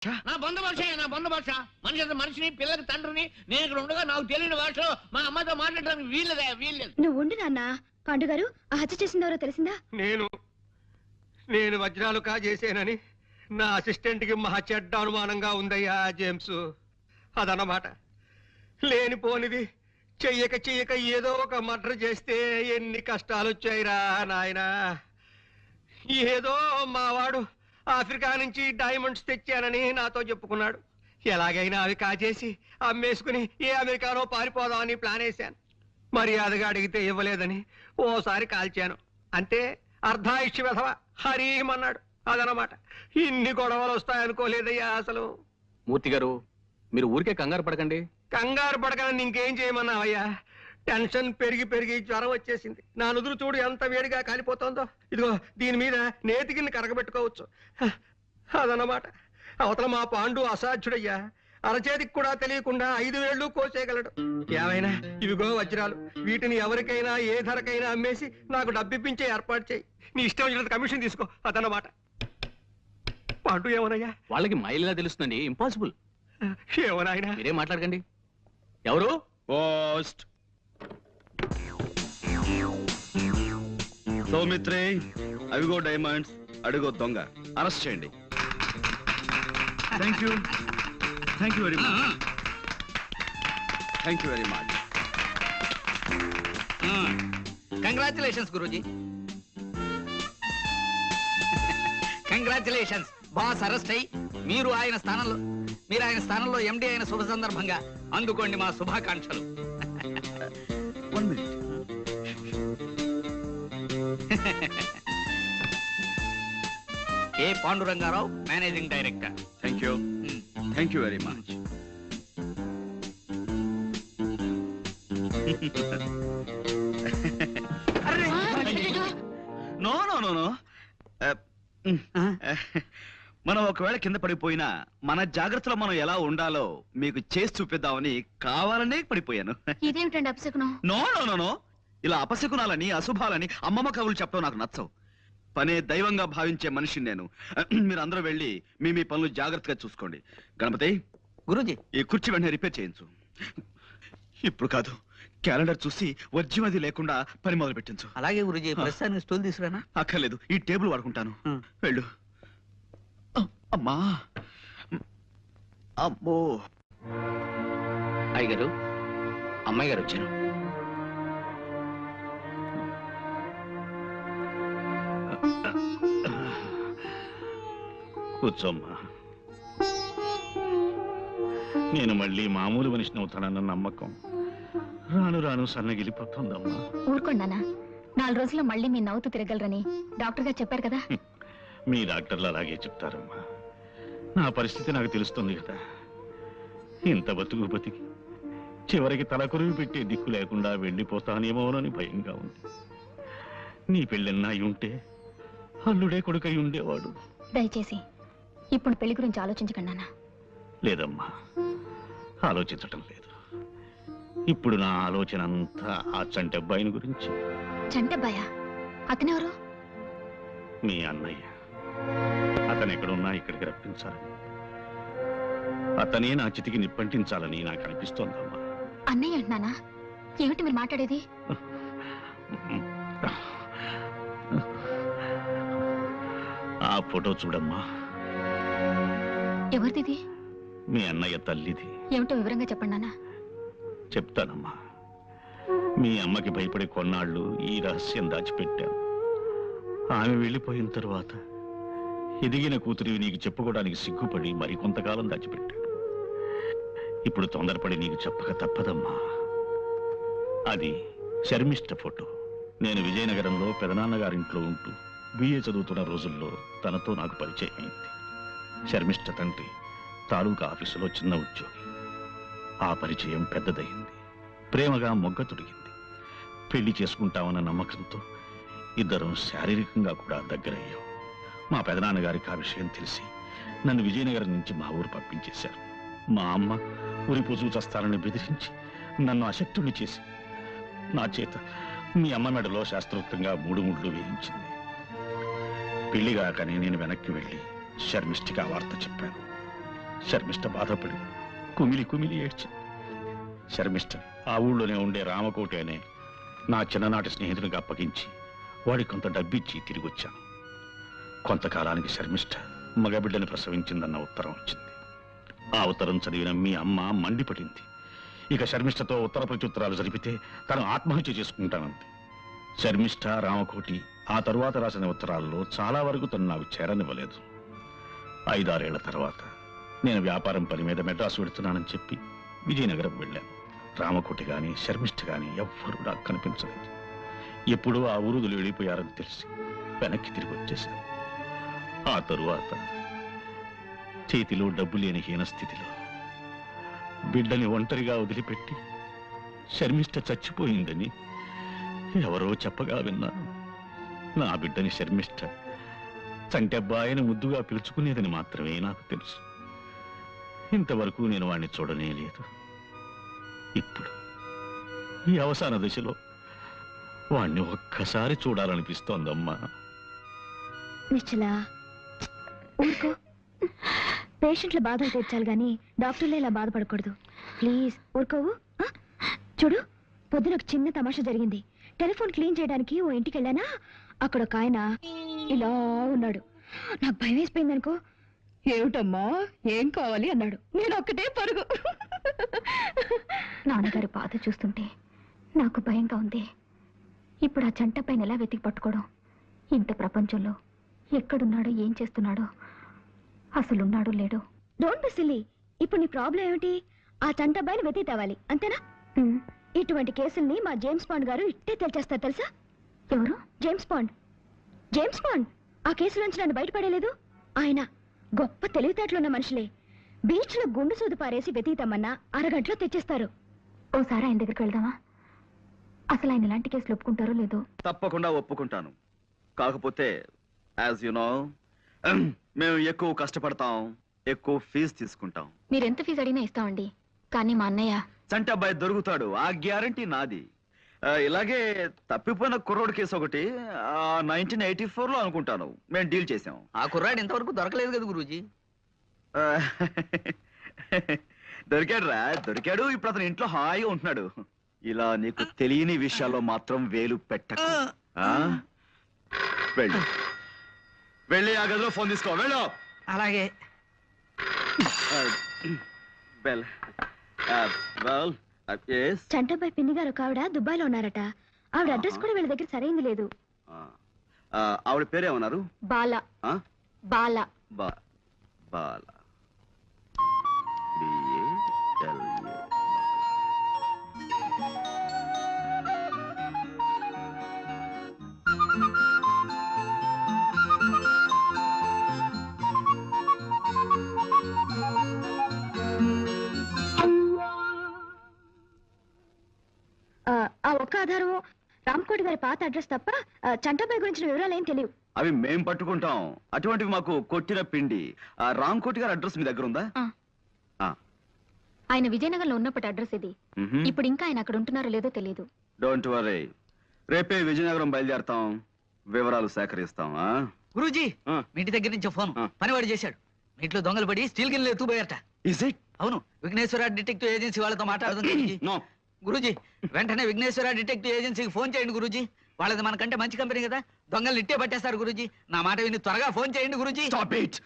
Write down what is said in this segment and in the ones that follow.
నా బంధ భాష మనిషి మనిషిని పిల్లకి తండ్రిని నేను ఇక్కడ ఉండగా నాకు తెలియని భాషలో మా అమ్మతో మాట్లాడడానికి వీల్లేదు. నువ్వు ఉండు నాన్న. పాండు గారు ఆ హత్య చేసింది ఎవరో తెలిసిందా? నేను వజ్రాలు కాజేసానని నా అసిస్టెంట్ కి మహా చెడ్డ అనుమానంగా ఉందయ్యా జేమ్స్. అదన్నమాట. లేనిపోనిది చెయ్యక ఏదో ఒక మర్డర్ చేస్తే ఎన్ని కష్టాలు వచ్చాయిరా నాయనా. ఏదో మావాడు ఆఫ్రికా నుంచి డైమండ్స్ తెచ్చానని నాతో చెప్పుకున్నాడు. ఎలాగైనా అవి కాజేసి అమ్మేసుకుని ఏ అమెరికానో పారిపోదామని ప్లాన్ వేశాను. మర్యాదగా అడిగితే ఇవ్వలేదని ఓసారి కాల్చాను. అంతే, అర్ధాయుష్య వెధవ హరీమన్నాడు. అదనమాట. ఇన్ని గొడవలు వస్తాయనుకోలేదయ్యా అసలు. మూర్తి గారు, మీరు ఊరికే కంగారు పడకండి. కంగారు పడకని ఇంకేం చేయమన్నావయ్యా? టెన్షన్ పెరిగి జ్వరం వచ్చేసింది. నా నుదురు చూడు ఎంత వేడిగా కాలిపోతుందో. ఇదిగో దీని మీద నేతికిని కరగబెట్టుకోవచ్చు. అదన్నమాట. అవతల మా పాండు అసాధ్యుడయ్యా. అరచేతికి కూడా తెలియకుండా 5 వేళ్ళు కోసేయగలడు. ఏమైనా ఇవిగో వజ్రాలు. వీటిని ఎవరికైనా ఏ ధరకైనా అమ్మేసి నాకు డబ్బిప్పించే ఏర్పాటు చేయి. నీ ఇష్టం వచ్చినంత కమిషన్ తీసుకో. అదన్నమాట. పాండు ఏమోనయ్యా? వాళ్ళకి మైలిలా తెలుస్తుందండి. ఇంపాసిబుల్. ఏమోనాయనా? మీరేం మాట్లాడకండి. ఎవరు? పోస్ట్ సౌమిత్రే, అవిగో డైమండ్స్, అడుగో దొంగ. అరెస్ట్ చేయండి. Thank you very much. Congratulations Guruji. Congratulations. Boss arrest అయ్యి మీరు ఆయన స్థానంలో ఎండి అయిన శుభ సందర్భంగా అందుకోండి మా శుభాకాంక్షలు. 1 minute. K Pandurangarao, managing director. Thank you very much. No మనం ఒకవేళ కింద పడిపోయినా మన జాగ్రత్తలో మనం ఎలా ఉండాలో మీకు చేసి చూపిద్దామని కావాలనే పడిపోయాను. ఇదేమిటండి అపశకునం? నో ఇలా అపశకునాలని అశుభాలని అమ్మమ్మ కవులు చెప్పడం నాకు నచ్చవు. పనే దైవంగా భావించే మనిషిని నేను. మీరు అందరూ వెళ్ళి మీ పనులు జాగ్రత్తగా చూసుకోండి. గణపతి గురూజీ, ఈ కుర్చీ వెంటనే రిపేర్ చేయించు. ఇప్పుడు కాదు, క్యాలెండర్ చూసి వర్జ్యం అది లేకుండా పని మొదలు పెట్టించు. అలాగే గురూజీ. ప్రస్తుతానికి స్టూల్ తీసుకురానా? అక్కర్లేదు, ఈ టేబుల్ వాడుకుంటాను. వెళ్ళు. అమ్మా, అమ్మో. అయ్యగారు, అమ్మాయి గారు వచ్చారు. కూర్చోమ్మా. నేను మళ్ళీ మామూలు మనిషిని అవుతానన్న నమ్మకం రాను సన్నగిలిపోతుందమ్మా. ఊరుకోండానా. 4 రోజుల్లో మళ్ళీ మీ నవ్వుతూ తిరగలరని డాక్టర్ గారు చెప్పారు కదా. మీ డాక్టర్లు అలాగే చెప్తారమ్మా. నా పరిస్థితి నాకు తెలుస్తుంది కదా. ఇంత బతికి చివరికి తలకొరివి పెట్టే దిక్కు లేకుండా వెళ్ళిపోతానేమోనని భయంగా ఉంది. నీ పెళ్ళన్నా ఉంటే అల్లుడే కొడుకై ఉండేవాడు. దయచేసి ఇప్పుడు పెళ్లి గురించి ఆలోచించకండి నాన్న. లేదమ్మా, ఆలోచించటం లేదు. ఇప్పుడు నా ఆలోచన అంతా ఆ చంటబ్బాయిని గురించి. చంటబ్బాయా? అతనెవరు? మీ అన్నయ్య. అతను ఎక్కడున్నా ఇక్కడికి రప్పించాలని, అతనే నా చితికి నిప్పంటించాలని నాకు అనిపిస్తోందమ్మా. అన్నయ్య అంటున్నానా? ఏమిటి మీరు మాట్లాడేది? ఆ ఫోటో చూడమ్మా. ఎవరిది? మీ అన్నయ్య తల్లిది. ఏమిటో వివరంగా చెప్పండి నాన్న. చెప్తానమ్మా. మీ అమ్మకి భయపడే కొన్నాళ్ళు ఈ రహస్యం దాచిపెట్టాను. ఆమె వెళ్ళిపోయిన తరువాత ఎదిగిన కూతురివి నీకు చెప్పుకోవడానికి సిగ్గుపడి మరికొంతకాలం దాచిపెట్టాను. ఇప్పుడు తొందరపడి నీకు చెప్పక తప్పదమ్మా. అది శర్మిష్ట ఫోటో. నేను విజయనగరంలో పెదనాన్నగారింట్లో ఉంటూ బిఏ చదువుతున్న రోజుల్లో తనతో నాకు పరిచయం అయింది. శర్మిష్ట తండ్రి తాలూకా ఆఫీసులో చిన్న ఉద్యోగి. ఆ పరిచయం పెద్దదయింది. ప్రేమగా మొగ్గ తొడిగింది. పెళ్లి చేసుకుంటామన్న నమ్మకంతో ఇద్దరం శారీరకంగా కూడా దగ్గరయ్యాం. మా పెదనాన్నగారికి ఆ విషయం తెలిసి నన్ను విజయనగరం నుంచి మా ఊరు పంపించేశారు. మా అమ్మ ఉరి పొజు చస్తానని బెదిరించి నన్ను అశక్తుని చేసి నా చేత మీ అమ్మ మెడలో శాస్త్రోక్తంగా 3 ముళ్ళు వేయించింది. పెళ్లిగాకని నేను వెనక్కి వెళ్ళి శర్మిష్ఠికి ఆ వార్త చెప్పాను. శర్మిష్ట బాధపడి కుమిలి కుమిలి ఏడ్చింది. శర్మిష్ట ఆ ఊళ్ళోనే ఉండే రామకోటి అనే నా చిన్ననాటి స్నేహితునికి అప్పగించి వాడికి కొంత డబ్బిచ్చి తిరిగి వచ్చాను. కొంతకాలానికి శర్మిష్ట మగబిడ్డని ప్రసవించిందన్న ఉత్తరం వచ్చింది. ఆ ఉత్తరం చదివిన మీ అమ్మ మండిపడింది. ఇక శర్మిష్టతో ఉత్తర ప్రత్యుత్తరాలు జరిపితే తను ఆత్మహత్య చేసుకుంటానంది. శర్మిష్ట, రామకోటి ఆ తరువాత రాసిన ఉత్తరాల్లో చాలా వరకు తను నాకు చేరనివ్వలేదు. 5-6 ఏళ్ల తర్వాత నేను వ్యాపారం పని మీద మెడ్రాసు వెడుతున్నానని చెప్పి విజయనగరం వెళ్ళాను. రామకోటి గాని శర్మిష్ట గాని ఎవ్వరూ నాకు కనిపించలేదు. ఎప్పుడూ ఆ ఊరుదులు వెళ్ళిపోయారని తెలిసి వెనక్కి తిరిగి వచ్చేశాను. ఆ తరువాత చేతిలో డబ్బు లేని హీన స్థితిలో బిడ్డని ఒంటరిగా వదిలిపెట్టి శర్మిష్ట చచ్చిపోయిందని ఎవరో చెప్పగా విన్నాను. నా బిడ్డని శర్మిష్ట చంటెబ్బాయని ముద్దుగా పిలుచుకునేదని మాత్రమే నాకు తెలుసు. ఇంతవరకు నేను వాణ్ణి చూడనే లేదు. ఇప్పుడు ఈ అవసాన దశలో వాణ్ణి ఒక్కసారి చూడాలనిపిస్తోందమ్మా. నిశ్చలా ఊరుకో. పేషెంట్ల బాధలు తీర్చాలి గాని డాక్టర్లే ఇలా బాధపడకూడదు. ప్లీజ్ ఊరుకోవు. చూడు, పొద్దున ఒక చిన్న తమాషా జరిగింది. టెలిఫోన్ క్లీన్ చేయడానికి ఓ ఇంటికి వెళ్ళానా, అక్కడ ఒక ఆయన ఇలా ఉన్నాడు. నాకు భయం వేసిపోయింది అనుకో. ఏమిటమ్మా ఏం కావాలి అన్నాడు. నేను ఒక్కటే పరుగు. నాన్నగారి బాధ చూస్తుంటే నాకు భయంగా ఉంది. ఇప్పుడు ఆ జంట పైన ఎలా వెతికి పట్టుకోవడం? ఇంత ప్రపంచంలో ఎక్కడున్నాడో, ఏం చేస్తున్నాడో, అసలున్నాడో లేడో. Don't be silly. ఇప్పుడు నీ ప్రాబ్లం ఏమిటి? ఆ చంటబ్బాయిని వెతికి తేవాలి, అంతేనా? ఇటువంటి కేసుల్ని మా జేమ్స్ బాండ్ గారు ఇట్టే తెచ్చేస్తారు తెలుసా? ఎవరు? James bond. జేమ్స్ బాండ్ ఆ కేసు నుంచి నన్ను బయటపడేలేదు. ఆయన గొప్ప తెలివితేటలున్న మనుషులే. బీచ్ లో గుండు సూది పారేసి వెతికితామన్నా అరగంటలో తెచ్చేస్తారు. ఓసారి ఆయన దగ్గరికి వెళ్దామా? అసలు ఆయన ఇలాంటి కేసులు ఒప్పుకుంటారో లేదో. తప్పకుండా ఒప్పుకుంటాను. కాకపోతే యాజ్ యు నో మేము ఎక్కువ కష్టపడతాం, ఎక్కువ ఫీజు తీసుకుంటాం. మీరెంత ఫీజు అడిగినా ఇస్తామండి. కానీ మా అన్నయ్య చంటబ్బాయి దొరుకుతాడు, ఆ గ్యారంటీ నాది. ఇలాగే తప్పిపోయిన కుర్రోడ్ కేసు ఒకటి 1984లో అనుకుంటాను మేము డీల్ చేసాం. ఆ కుర్రాడు ఇంతవరకు దొరకలేదు కదా గురూజీ. దొరికాడు రా, దొరికాడు. ఇప్పుడు అతను ఇంట్లో హాయిగా ఉంటున్నాడు. ఇలా నీకు తెలియని విషయాల్లో మాత్రం వేలు పెట్టకు. వెళ్ళు, వెళ్ళి ఆ గదిలో ఫోన్ తీసుకో. వెళ్ళు. అలాగే. వెల్ వెల్ చంటబ్బాయి పిన్ని గారు ఒక ఆవిడ దుబాయ్లో ఉన్నారట. ఆవిడ అడ్రస్ కూడా వీళ్ళ దగ్గర సరైంది లేదు. ఆవిడ పేరేమన్నారు? బాల. బాల. బాల. ఆ ఒక్క ఆధారం రామ్కోటి గారి పాత అడ్రస్ తప్ప చంటబ్బాయి గురించిన వివరాలు ఏం తెలియవు. అవి మేం పట్టుకుంటాం. అటువంటివి మాకు కొట్టిన పిండి. ఆ రామ్కోటి గారి అడ్రస్ మీ దగ్గర ఉందా? ఆయన విజయనగరంలో ఉన్నప్పటి అడ్రస్ ఇది. ఇప్పుడు ఇంకా ఆయన అక్కడ ఉంటున్నారో లేదో తెలియదు. డోంట్ వరీ, రేపే విజయనగరం బయలుదేరతాం, వివరాలు సేకరిస్తాం. గురూజీ, మీ ఇంటి దగ్గర నుంచి ఫోన్ పనివాడు చేశాడు. మీ ఇంట్లో దొంగలు పడి స్టీల్ గిన్నెలు ఎత్తుపోయారట. Is it? అవును, విఘ్నేశ్వర డిటెక్టివ్ ఏజెన్సీ వాళ్ళతో మాట్లాడుతుంది. నో గురూజీ, వెంటనే విఘ్నేశ్వర డిటెక్టివ్ ఏజెన్సీకి ఫోన్ చేయండి గురూజీ. వాళ్ళది మనకంటే మంచి కంపెనీ కదా, దొంగలు ఇట్టే పట్టేస్తారు గురూజీ. నా మాట విని త్వరగా ఫోన్ చేయండి గురూజీ. Stop it.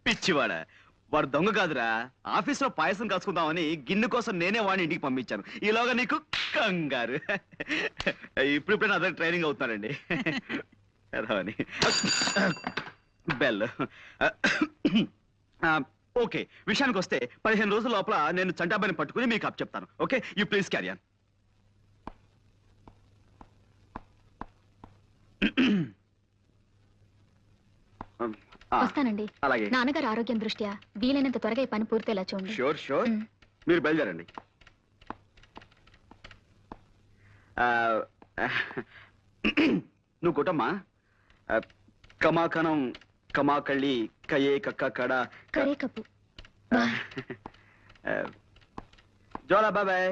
పిచ్చివాడ, వాడు దొంగ కాదురా. ఆఫీస్లో పాయసం కాచుకుందామని గిన్నె కోసం నేనే వాడిని ఇంటికి పంపించాను. ఈలోగా నీకు కంగారు. ఇప్పుడు నా దగ్గర ట్రైనింగ్ అవుతున్నాడండి. బెల్. ఓకే, విషయానికి వస్తే 15 రోజుల లోపల నేను చంటాబాయిని పట్టుకుని మీకు అప్ చెప్తాను. Okay, you please carry on. వస్తానండి. అలాగే. నాన్నగారు ఆరోగ్యం దృష్ట్యా వీలైనంత త్వరగా ఈ పని పూర్తేలా చూడండి. Sure sure. మీరు బయలుదేరండి. నువ్వు కొట్టమ్మా. కమాకణం కమాకళ్ళి కయే కక్క కడ కరే కప్పు. జోలా బాబాయ్.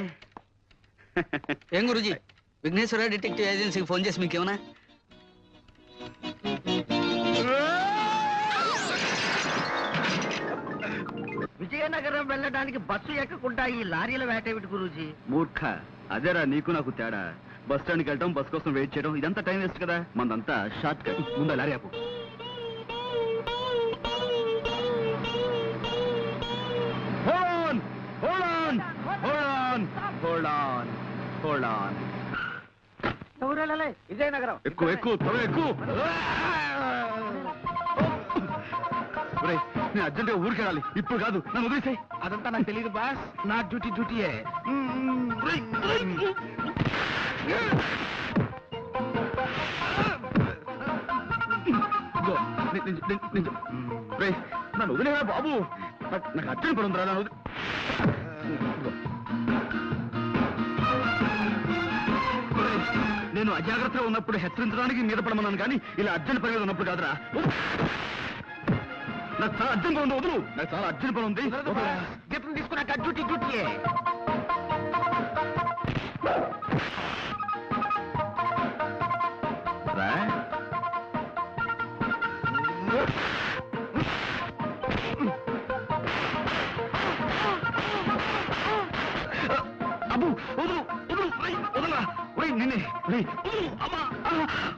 ఏం గురూజీ, విఘ్నేశ్వర డిటెక్టివ్ ఏజెన్సీకి ఫోన్ చేసి మీకేమన్నా? గంగాధరం వెళ్ళడానికి బస్సు ఎక్కకుండా ఈ లారీల వేటేమిటి గురూజీ? మూర్ఖ, అదేరా నీకు నాకు తేడా. బస్ స్టాండ్కి వెళ్ళటం, బస్ కోసం వెయిట్ చేయడం, ఇదంతా టైం వేస్ట్ కదా. మనదంతా షార్ట్ కట్. ముందు లారీ ఆపు. విజయనగరం. ఎక్కువ ఎక్కువ త్వరగా ఎక్కువ. ఒరేయ్, నేను అర్జెంటుగా ఊరికి వెళ్ళాలి. ఇప్పుడు కాదు, నన్ను వదిలేసాయి. అదంతా నాకు తెలియదు బాస్, నా డ్యూటీయే. నన్ను వదిలేరా బాబు. నాకు అర్జెంట్ పని ఉందిరా. నన్ను నేను అజాగ్రత్తగా ఉన్నప్పుడు హెచ్చరించడానికి మీద పడమన్నాను, కానీ ఇలా అర్జెంట్ పని మీద ఉన్నప్పుడు కాదురా. నాకు చాలా అర్జెంట్ పని ఉంది, వదులు. నాకు చాలా అర్జెంట్ పని ఉంది. జీతం తీసుకున్నాక డ్యూటీయే. రా. అబ్బు, వదులు వదులు. వదలరా. నిన్నే. వదులు. అమ్మా.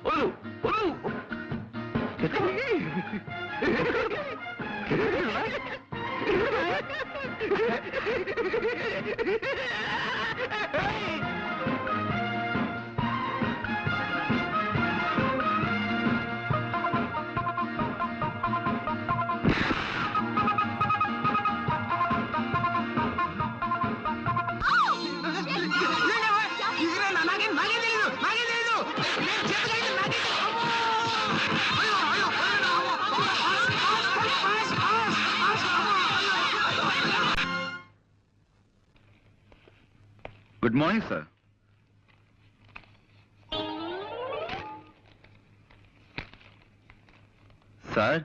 వదులు వదులు. Good morning sir. సార్,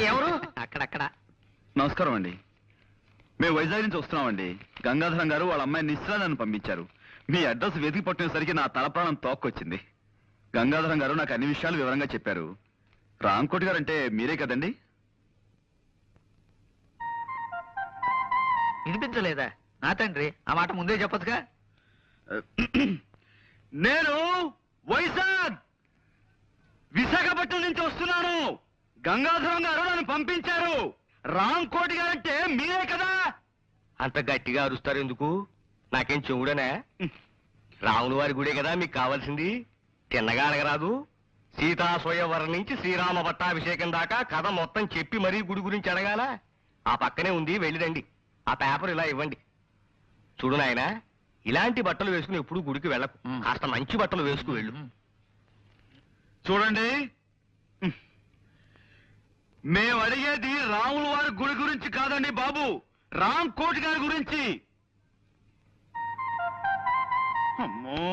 ఎవరు? అక్కడక్కడ నమస్కారం అండి. మేము వైజాగ్ నుంచి వస్తున్నామండి. గంగాధరం గారు వాళ్ళ అమ్మాయి నిశ్చల నన్ను పంపించారు. మీ అడ్రస్ వెతికి పట్టినసరికి నా తలప్రాణం తోక్కొచ్చింది. గంగాధరం గారు నాకు అన్ని విషయాలు వివరంగా చెప్పారు. రాంకోటి గారు అంటే మీరే కదండి? వినిపించలేదా? నా తండ్రి, ఆ మాట ముందే చెప్పొచ్చుగా. నేను విశాఖపట్నం నుంచి వస్తున్నాను. గంగాధరం గారు నన్ను పంపించారు. రాంకోటి గారు అంటే మీరే కదా? అంత గట్టిగా అరుస్తారు ఎందుకు? నాకేం చెవుడనే? రాముల వారి గుడే కదా మీకు కావాల్సింది. తిన్నగా అడగరాదు. సీతా స్వయంవరం నుంచి శ్రీరామ పట్టాభిషేకం దాకా కథ మొత్తం చెప్పి మరీ గుడి గురించి అడగాల. ఆ పక్కనే ఉంది, వెళ్ళిరండి. ఆ పేపర్ ఇలా ఇవ్వండి. చూడు నాయన, ఇలాంటి బట్టలు వేసుకుని ఎప్పుడు గుడికి వెళ్ళకు. కాస్త మంచి బట్టలు వేసుకు వెళ్ళు. చూడండి, మేము అడిగేది రాముల వారి గుడి గురించి కాదండి బాబు, రాంకోటి గారి గురించి. అమ్మో,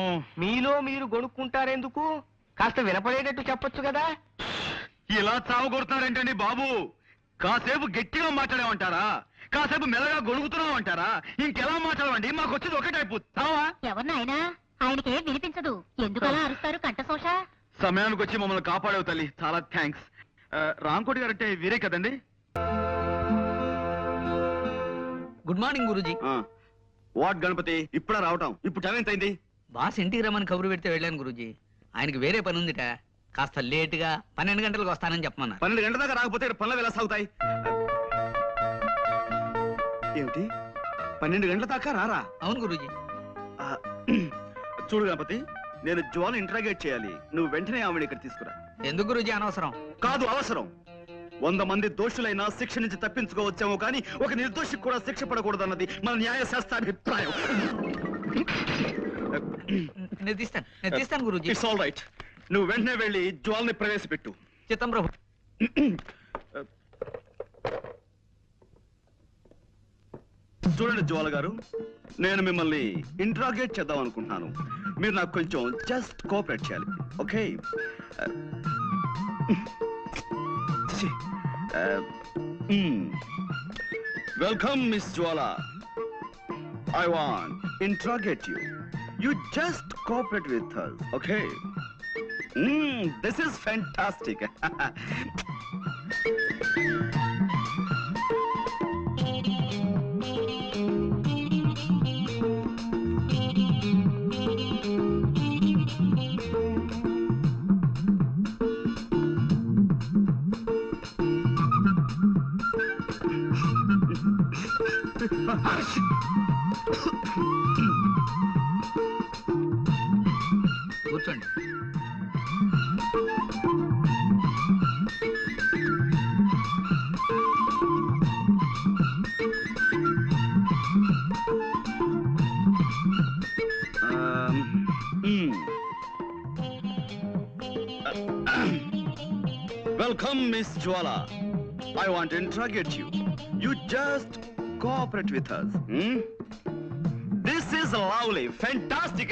మీలో మీరు గొనుక్కుంటారెందుకు? కాస్త వినపడేటట్టు చెప్పొచ్చు కదా. ఇలా చావగొడతారేంటండి బాబు? కాసేపు గట్టిగా మాట్లాడేమంటారా? కాసేపు మెల్లగా గొడుగుతున్నామంటారా? ఇంకెలా మాట్లాడమండి? మాకు వచ్చేది ఒకటైపు చావా. ఎవరినైనా ఆయనకే వినిపించదు. ఎందుకలా అరుస్తారు కంఠశోష? సమయానికి వచ్చి మమ్మల్ని కాపాడేవు తల్లి, చాలా థ్యాంక్స్. రాంకోటి గారు అంటే వీరే కదండి? Good morning Guruji. What Ganapathi, ఇప్పుడా రావటం? ఇప్పుడు టైం ఎంత అయింది? బాస్ ఇంటికి రమ్మని కబురు పెడితే వెళ్ళాను గురూజీ. ఆయనకి వేరే పని ఉందిట. కాస్త లేటుగా 12 గంటలకు వస్తానని చెప్పమన్నారు. 12 గంటల దాకా రాకపోతే పనులు ఎలా సాగుతాయి? ఏమిటి, 12 గంటల దాకా రారా? అవును గురూజీ. చూడు గణపతి, నేను జ్వాలను ఇంట్రాగేట్ చేయాలి. నువ్వు వెంటనే ఆవిడ ఇక్కడ తీసుకురా. ఎందుకు గురూజీ అనవసరం? కాదు, అవసరం. 100 మంది దోషులైనా శిక్ష నుంచి తప్పించుకోవచ్చేమో, కానీ ఒక నిర్దోషికి కూడా శిక్ష పడకూడదన్నది మన న్యాయశాస్త్ర అభిప్రాయం. నేను తీస్తాను గురూజీ. It's all right. నువ్వు వెంటనే వెళ్ళి జ్వాల్ని ప్రవేశపెట్టు. చిత్తం ప్రభు. చూడండి జ్వాల గారు, నేను మిమ్మల్ని ఇంట్రాగేట్ చేద్దాం అనుకుంటున్నాను. మీరు నాకు కొంచెం జస్ట్ కోఆపరేట్ చేయాలి, okay? Welcome miss Jwala. I want interrogate you. You just cooperate with us, okay? This is fantastic. కూర్చోండి. Welcome miss Jwala. I want to interrogate you. You just cooperate with us. This is lovely, fantastic.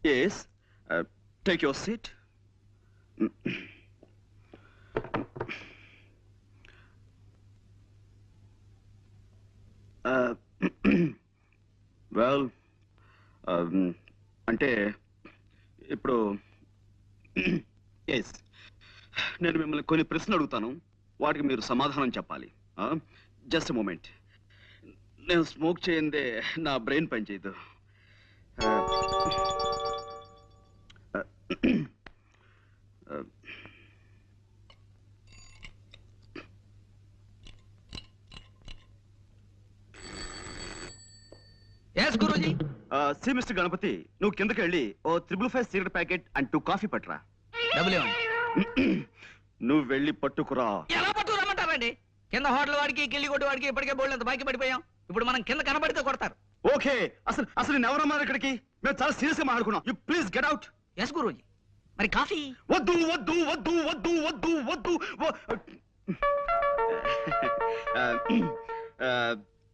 Yes, take your seat. Well, అంటే ఇప్పుడు yes నేను మిమ్మల్ని కొన్ని ప్రశ్నలు అడుగుతాను, వాటికి మీరు సమాధానం చెప్పాలి. Just moment. నేను స్మోక్ చేయందే నా బ్రెయిన్ పనిచేయదు. Yes Guruji. See mister Ganapathi, నువ్వు కిందకి వెళ్ళి ఓ 555 సిగరెట్ ప్యాకెట్ అండ్ 2 కాఫీ పట్టురా. డబ్బులు ఇవ్వండి. నువ్వు వెళ్ళి పట్టుకురా. ఎలా పట్టుకురమ్మంటారండి? కింద హోటల్ వాడికి కిల్లి కొట్టు వాడికి ఇప్పటికే బోల్డ్ అంత బాకీ పడిపోయాం. ఇప్పుడు మనం కింద కనబడితే కొడతారు. ఓకే, అసలు అసలు నేను ఎవరన్నారు ఇక్కడికి? మేము చాలా సీరియస్ గా మాట్లాడుకున్నాం. You please get out. Yes Guruji. మరి కాఫీ? వద్దు వద్దు వద్దు వద్దు వద్దు వద్దు.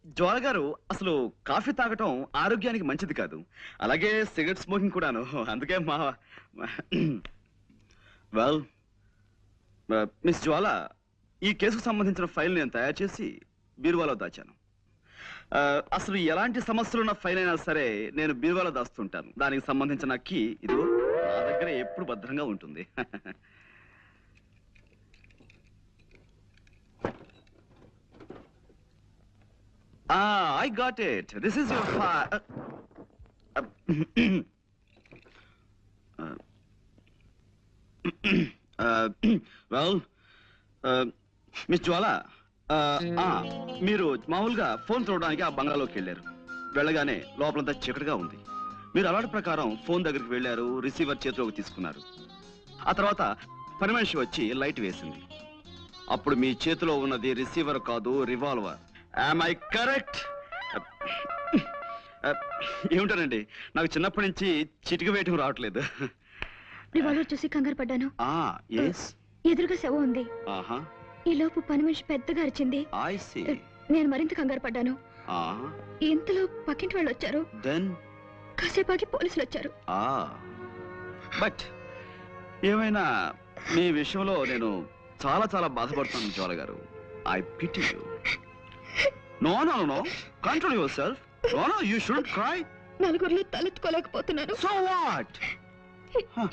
జ్వాల గారు, అసలు కాఫీ తాగటం ఆరోగ్యానికి మంచిది కాదు, అలాగే సిగరెట్ స్మోకింగ్ కూడాను. అందుకే మా వెల్ మిస్ జ్వాల, ఈ కేసుకు సంబంధించిన ఫైల్ నేను తయారు చేసి బీరువాలో దాచాను. అసలు ఎలాంటి సమస్యలున్న ఫైల్ అయినా సరే నేను బీరువాలో దాస్తుంటాను. దానికి సంబంధించిన కీ ఇదిగో నా దగ్గర ఎప్పుడు భద్రంగా ఉంటుంది. I got it. This is your file. Well, miss Jwala, మీరు మామూలుగా ఫోన్ చూడడానికి ఆ బంగ్లాలోకి వెళ్ళారు. వెళ్ళగానే లోపలంతా చీకటిగా ఉంది. మీరు అలవాటు ప్రకారం ఫోన్ దగ్గరికి వెళ్ళారు, రిసీవర్ చేతిలోకి తీసుకున్నారు. ఆ తర్వాత పని మనిషి వచ్చి లైట్ వేసింది. అప్పుడు మీ చేతిలో ఉన్నది రిసీవర్ కాదు, రివాల్వర్. Am I correct? ఏమిటానండి, నాకు చిన్నప్పటి నుంచి చిటిక వేయటం రావట్లేదు. రివాల్వర్ చూసి కంగారు పడ్డాను. ఎదురుగా శవం ఉంది. ఈ లోపు పని మనిషి పెద్దగా అరిచింది. నేను మరింత కంగారు పడ్డాను. ఇంతలో పక్కింటి వాళ్ళు వచ్చారు. కాసేపాకి పోలీసులు వచ్చారు. బట్ ఏమైనా మీ విషయంలో నేను చాలా చాలా బాధపడుతున్నాను జ్వాల గారు. I pity you. No, no, no, no. Control yourself. No, no, you shouldn't cry. నలుగురిలో తలెత్తుకోలేకపోతున్నాను. So what?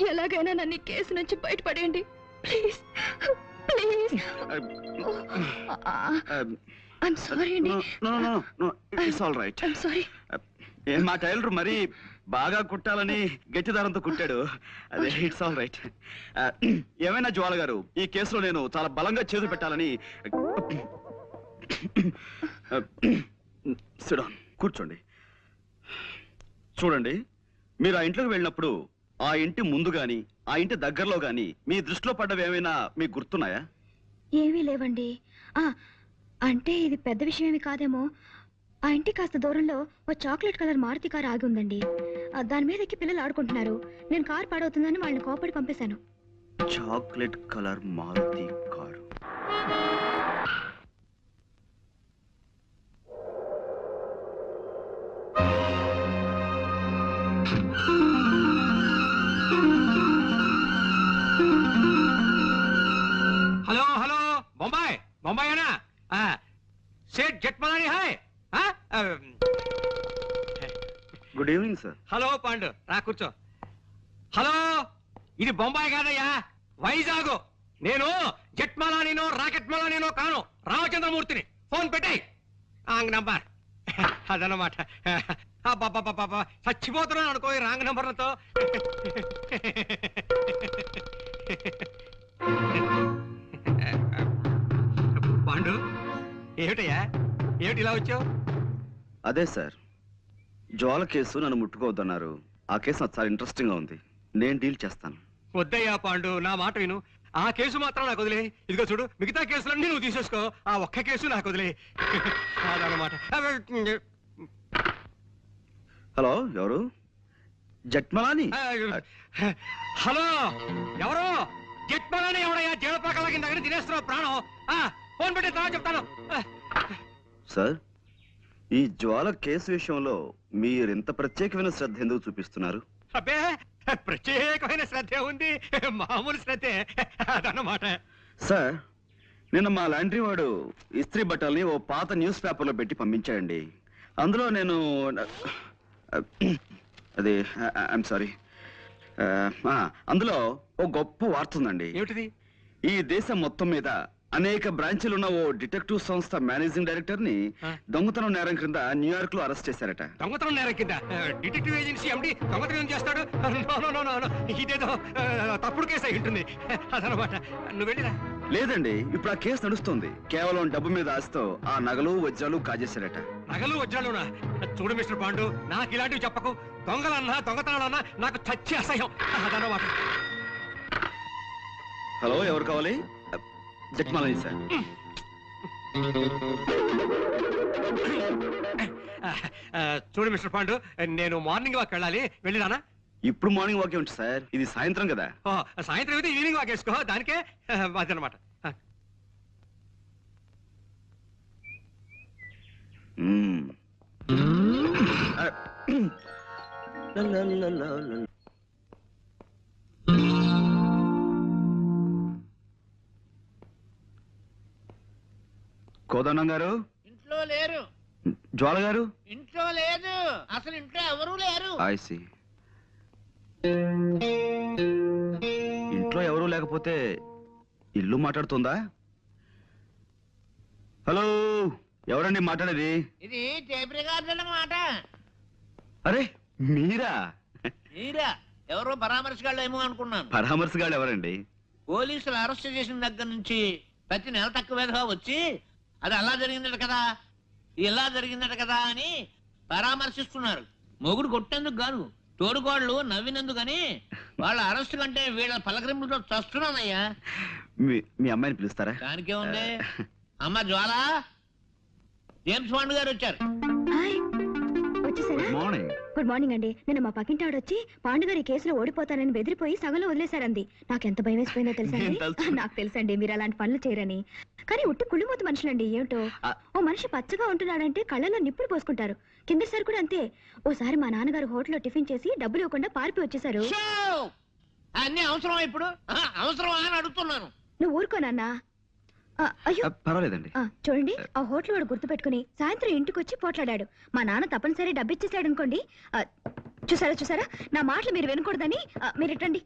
ఎలాగైనా నన్ను ఈ కేసు నుంచి బయటపడేయండి ప్లీజ్. ప్లీజ్. I'm sorry అండి. No, no, no, no. It's all right. I'm sorry. మా టైలర్ మరి బాగా కుట్టాలని గట్టి దారంతో కుట్టాడు. అదే ఇట్స్ ఆల్ రైట్. ఏమైనా జ్వాల గారు, ఈ కేసులో నేను చాలా బలంగా చేతులు పెట్టాలని. కూర్చోండి. చూడండి, మీరు ఆ ఇంట్లోకి వెళ్ళినప్పుడు ఆ ఇంటి ముందు గాని ఆ ఇంటి దగ్గరలో గాని మీ దృష్టిలో పడ్డవి ఏమైనా మీకు గుర్తున్నాయా? ఏమీ లేవండి. అంటే ఇది పెద్ద విషయం ఏమి కాదేమో. ఆ ఇంటి కాస్త దూరంలో ఓ చాక్లెట్ కలర్ మారుతి కారు ఆగి ఉందండి. దాని మీద ఎక్కి పిల్లలు ఆడుకుంటున్నారు. నేను కారు పాడవుతుందని వాళ్ళని కోపడి పంపేశాను. Chocolate colour Maruti car. Hello hello, Bombay Bombay है ना? सेठ जेठमलानी है? Good evening sir. Hello Pandu, రా కూర్చో. హలో, ఇది బొంబాయి కాదయ్యా, వైజాగ్. నేను జెట్మలానీనో రాకెట్మలానీనో కాను, రామచంద్రమూర్తిని. ఫోన్ పెట్టాయి రాంగ్ నంబర్. అదనమాట. చచ్చిపోతున్నాను అనుకో ఈ రాంగ్ నంబర్లతో. పాండు, ఏమిటయ్యా ఏమిటి ఇలా వచ్చావు? అదే సార్, జ్వాల కేసు నన్ను ముట్టుకోవద్దన్నారు. ఆ కేసు నాకు చాలా ఇంట్రెస్టింగ్ గా ఉంది. నేను డీల్ చేస్తాను. వద్దయ్యా పాండు, నా మాట విను. ఆ కేసు మాత్రం నాకు వదిలే. ఇదిగో చూడు, మిగతా కేసులన్నీ నువ్వు తీసేసుకో. ఆ ఒక్క కేసు నాకు వదిలే. అదన్నమాట. హలో, ఎవరు? జట్మలాని? హలో, ఎవరు? జట్మలని ఎవడయ్యా? జీవపాకల కింద దగ్గర తినేస్తున్నావు ప్రాణం. ఫోన్ పెట్టే తర్వాత చెప్తాను. సార్, ఈ జ్వాల కేసు విషయంలో మీరు ఇంత ప్రత్యేకమైన శ్రద్ధ ఎందుకు చూపిస్తున్నారు? అబ్బే, ప్రత్యేకమైన శ్రద్ధే ఉంది, మామూలు శ్రద్ధే. అదన్నమాట. సార్, నిన్న మా లాండ్రీ వాడు ఇస్త్రీ బట్టల్ని ఓ పాత న్యూస్ పేపర్లో పెట్టి పంపించాడండి. అందులో నేను అది ఐఎమ్ సారీ, అందులో ఓ గొప్ప వార్త ఉందండి. ఏమిటిది? ఈ దేశం మొత్తం మీద అనేక బ్రాంచీలున్న ఓ డిటెక్టివ్ సంస్థ మేనేజింగ్ డైరెక్టర్ ని దొంగతనం నేరం క్రింద న్యూయార్క్ లో అరెస్ట్ చేశారట. దొంగతనం నేరం కింద డిటెక్టివ్ ఏజెన్సీ ఎండి దొంగతనం ఏం చేస్తాడు? ఇదేదో తప్పుడు కేసు అయి ఉంటుంది. అదనమాట. నువ్వు వెళ్ళిరా. లేదండి, ఇప్పుడు ఆ కేసు నడుస్తుంది. కేవలం డబ్బు మీద ఆశతో ఆ నగలు వజ్రాలు కాజేశారట. నగలు వజ్రాలునా? చూడు మిస్టర్ పాండు, నాకు ఇలాంటివి చెప్పకు. దొంగలన్నా దొంగతనాలన్నా నాకు చచ్చి అసహ్యం. అదనమాట. హలో, ఎవరు కావాలి? జట్మాలని సార్. చూడు మిస్టర్ పాండు, నేను మార్నింగ్ వాక్ వెళ్ళాలి. వెళ్ళిరానా? ఇప్పుడు మార్నింగ్ వాకే ఉంటుంది సార్, ఇది సాయంత్రం కదా. సాయంత్రం అయితే ఈవినింగ్ వాక్ వేసుకో. దానికే అదనమాట. కోదన్నం గారు ఇంట్లో లేరు. జ్వాల గారు ఇంట్లో లేదు. అసలు ఇంట్లో ఎవరూ లేరు. ఐసి. ఇంట్లో ఎవరూ లేకపోతే ఇల్లు మాట్లాడుతుందా? హలో, ఎవరండి మాట్లాడేది? ఇది టేప్ రికార్డు అన్నమాట. అరే, మీరా? మీరా? ఎవరో పరామర్శగాళ్ళు ఏమో అనుకున్నాను. పరామర్శగాళ్ళు ఎవరండి? పోలీసులు అరెస్ట్ చేసిన దగ్గర నుంచి ప్రతి నెల తక్కువగా వచ్చి అది అలా జరిగిందట కదా, ఇలా జరిగిందట కదా అని పరామర్శిస్తున్నారు. మొగుడు కొట్టేందుకు కాదు, తోడుకోళ్ళు నవ్వినందుకని. వాళ్ళ అరెస్ట్ కంటే వీళ్ళ పలకరింపులతో చస్తున్నానయ్యా. మీ అమ్మాయిని పిలుస్తారా? దానికే ఉంది. అమ్మ జ్వాల, జేమ్స్ బాండ్ గారు వచ్చారు. వచ్చేసారా? మార్నింగ్. గుడ్ మార్నింగ్ అండి. నిన్న మా పక్కింటాడు వచ్చి పాండుగారి కేసులో ఓడిపోతానని బెదిరిపోయి సగంలో వదిలేశారండి. నాకెంత భయం వేసిపోయిందో తెలుసా? నాకు తెలుసండి మీరు అలాంటి పనులు చేయరని. కానీ ఉట్టి కుళ్ళిమూత మనుషులండి. ఏమిటో, ఓ మనిషి పచ్చగా ఉంటున్నాడంటే కళ్ళలో నిప్పులు పోసుకుంటారు. కిందసారి కూడా అంతే. ఓసారి మా నాన్నగారు హోటల్లో టిఫిన్ చేసి డబ్బులు ఇవ్వకుండా పారిపోయి వచ్చేసారు. అన్ని అవసరమా ఇప్పుడు? అవసరమా అని అడుగుతున్నాను. నువ్వు ఊరుకోనన్నా. అయ్యో, పర్వాలేదండి. చూడండి, ఆ హోటల్ వాడు గుర్తు పెట్టుకుని సాయంత్రం ఇంటికి వచ్చి పోట్లాడాడు. మా నాన్న తప్పనిసరి డబ్బు ఇచ్చేసాడు అనుకోండి. చూసారా, నా మాటలు మీరు వినకూడదని మీరు ఇట్టండి.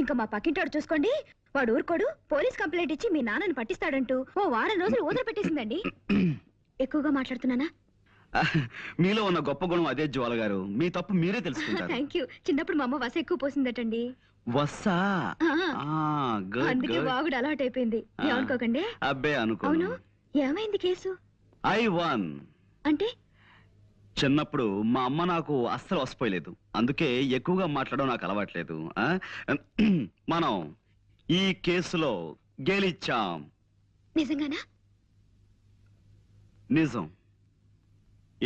ఇంకా మా పక్కింటాడు చూసుకోండి, వాడు ఊరుకోడు. పోలీస్ కంప్లైంట్ ఇచ్చి మీ నాన్నని పట్టిస్తాడంటూ ఓ వారం రోజులు ఊదర పెట్టేసిందండి. ఎక్కువగా మాట్లాడుతున్నానా? మీలో ఉన్న గొప్ప గుణం అదే జ్వాల గారు. మీ తప్పు మీరే తెలుసుకుంటారు. Thank you. చిన్నప్పుడు మా అమ్మ వస ఎక్కువ పోసిందటండి. వస్సా? అందుకే బాగుడు అలవాటు అయిపోయింది. ఏమనుకోకండి. అబ్బే అనుకో. అవును, ఏమైంది కేసు? I one. అంటే చిన్నప్పుడు మా అమ్మ నాకు అస్సలు వసిపోయలేదు. అందుకే ఎక్కువగా మాట్లాడడం నాకు అలవాట్లేదు. మనం ఈ కేసులో గెలిచాం. నిజంగానా? నిజం.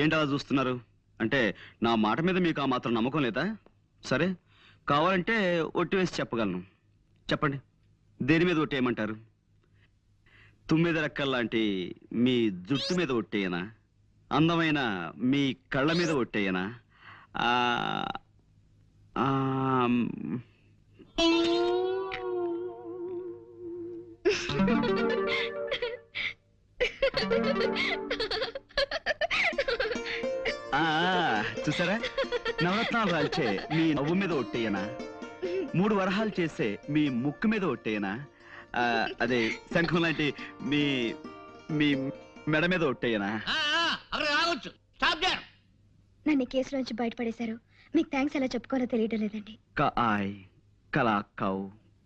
ఏంటలా చూస్తున్నారు? అంటే నా మాట మీద మీకు ఆ మాత్రం నమ్మకం లేదా? సరే, కావాలంటే ఒట్టి వేసి చెప్పగలను. చెప్పండి, దేని మీద ఒట్టేయమంటారు? తుమ్మిద రెక్కల్లాంటి మీ జుట్టు మీద ఒట్టేయనా? అందమైన మీ కళ్ళ మీద ఒట్టేయనా? చూసారా, నవరత్నాలు రాల్చే మీ నవ్వు మీద ఒట్టేయనా? 3 వరహాలు చేసే మీ ముక్కు మీద ఒట్టేయనా? అదే శంఖం లాంటి మీ మీ మెడ మీద ఒట్టేయనా? నన్ను ఈ కేసు నుంచి బయటపడేశారు. మీకు థ్యాంక్స్ ఎలా చెప్పుకోవాలో తెలియడం లేదండి. కలాకౌ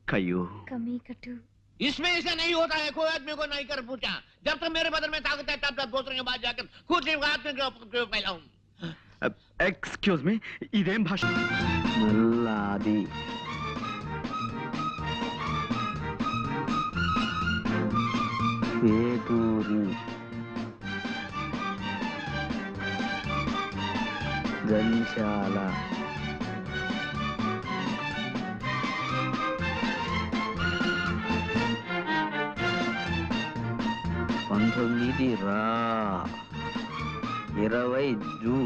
కయ్యూ కమీ కట్టు इसमें ऐसा नहीं होता है, कोई आदमी को नहीं कर पूछा। जब तक मेरे बदन में ताकत है तब तक दूसरे के बाद जाकर खुद ही आदमी को फैलाऊं। ఎక్స్క్యూజ్ మీ, ఇదేం భాష? మల్లాది వేటూరి జంశాల పంతొమ్మిది రా 20 జూ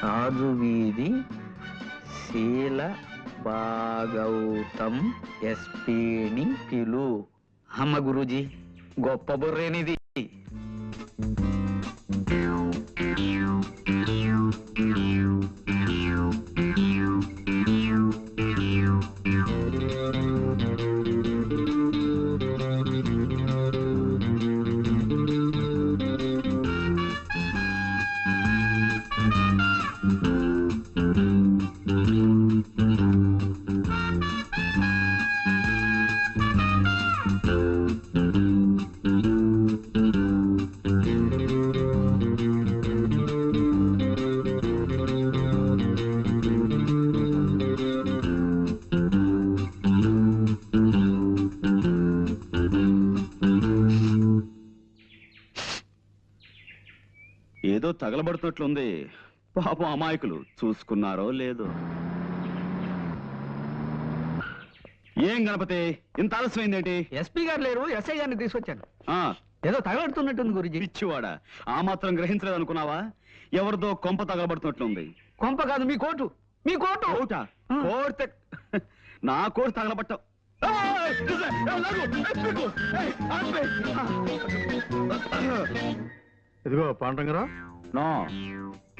రాజు వీధి శీల భాగౌతం ఎస్పీని పిలు. అమ్మ గురూజీ, గొప్ప బుర్రేనిది. ఏదో తగలబడుతున్నట్లుంది. పాపం అమాయకులు చూసుకున్నారో లేదో. ఏం గణపతి, ఇంత ఆలస్యమైందేంటి? ఎస్పీ గారు లేరు, ఎస్ఐ గారిని తీసుకొచ్చాను. ఆ, ఏదో తగలడుతున్నట్టుంది గురూజీ. పిచ్చివాడా, ఆ మాత్రం గ్రహించలేదు అనుకున్నావా? ఎవరిదో కొంప తగలబడుతున్నట్లుంది. కొంప కాదు, మీ కోటు. మీ కోటు. కోట? కోట? నా కోట తగలబట్టావు. ఇదిగో Pandrangarao. No,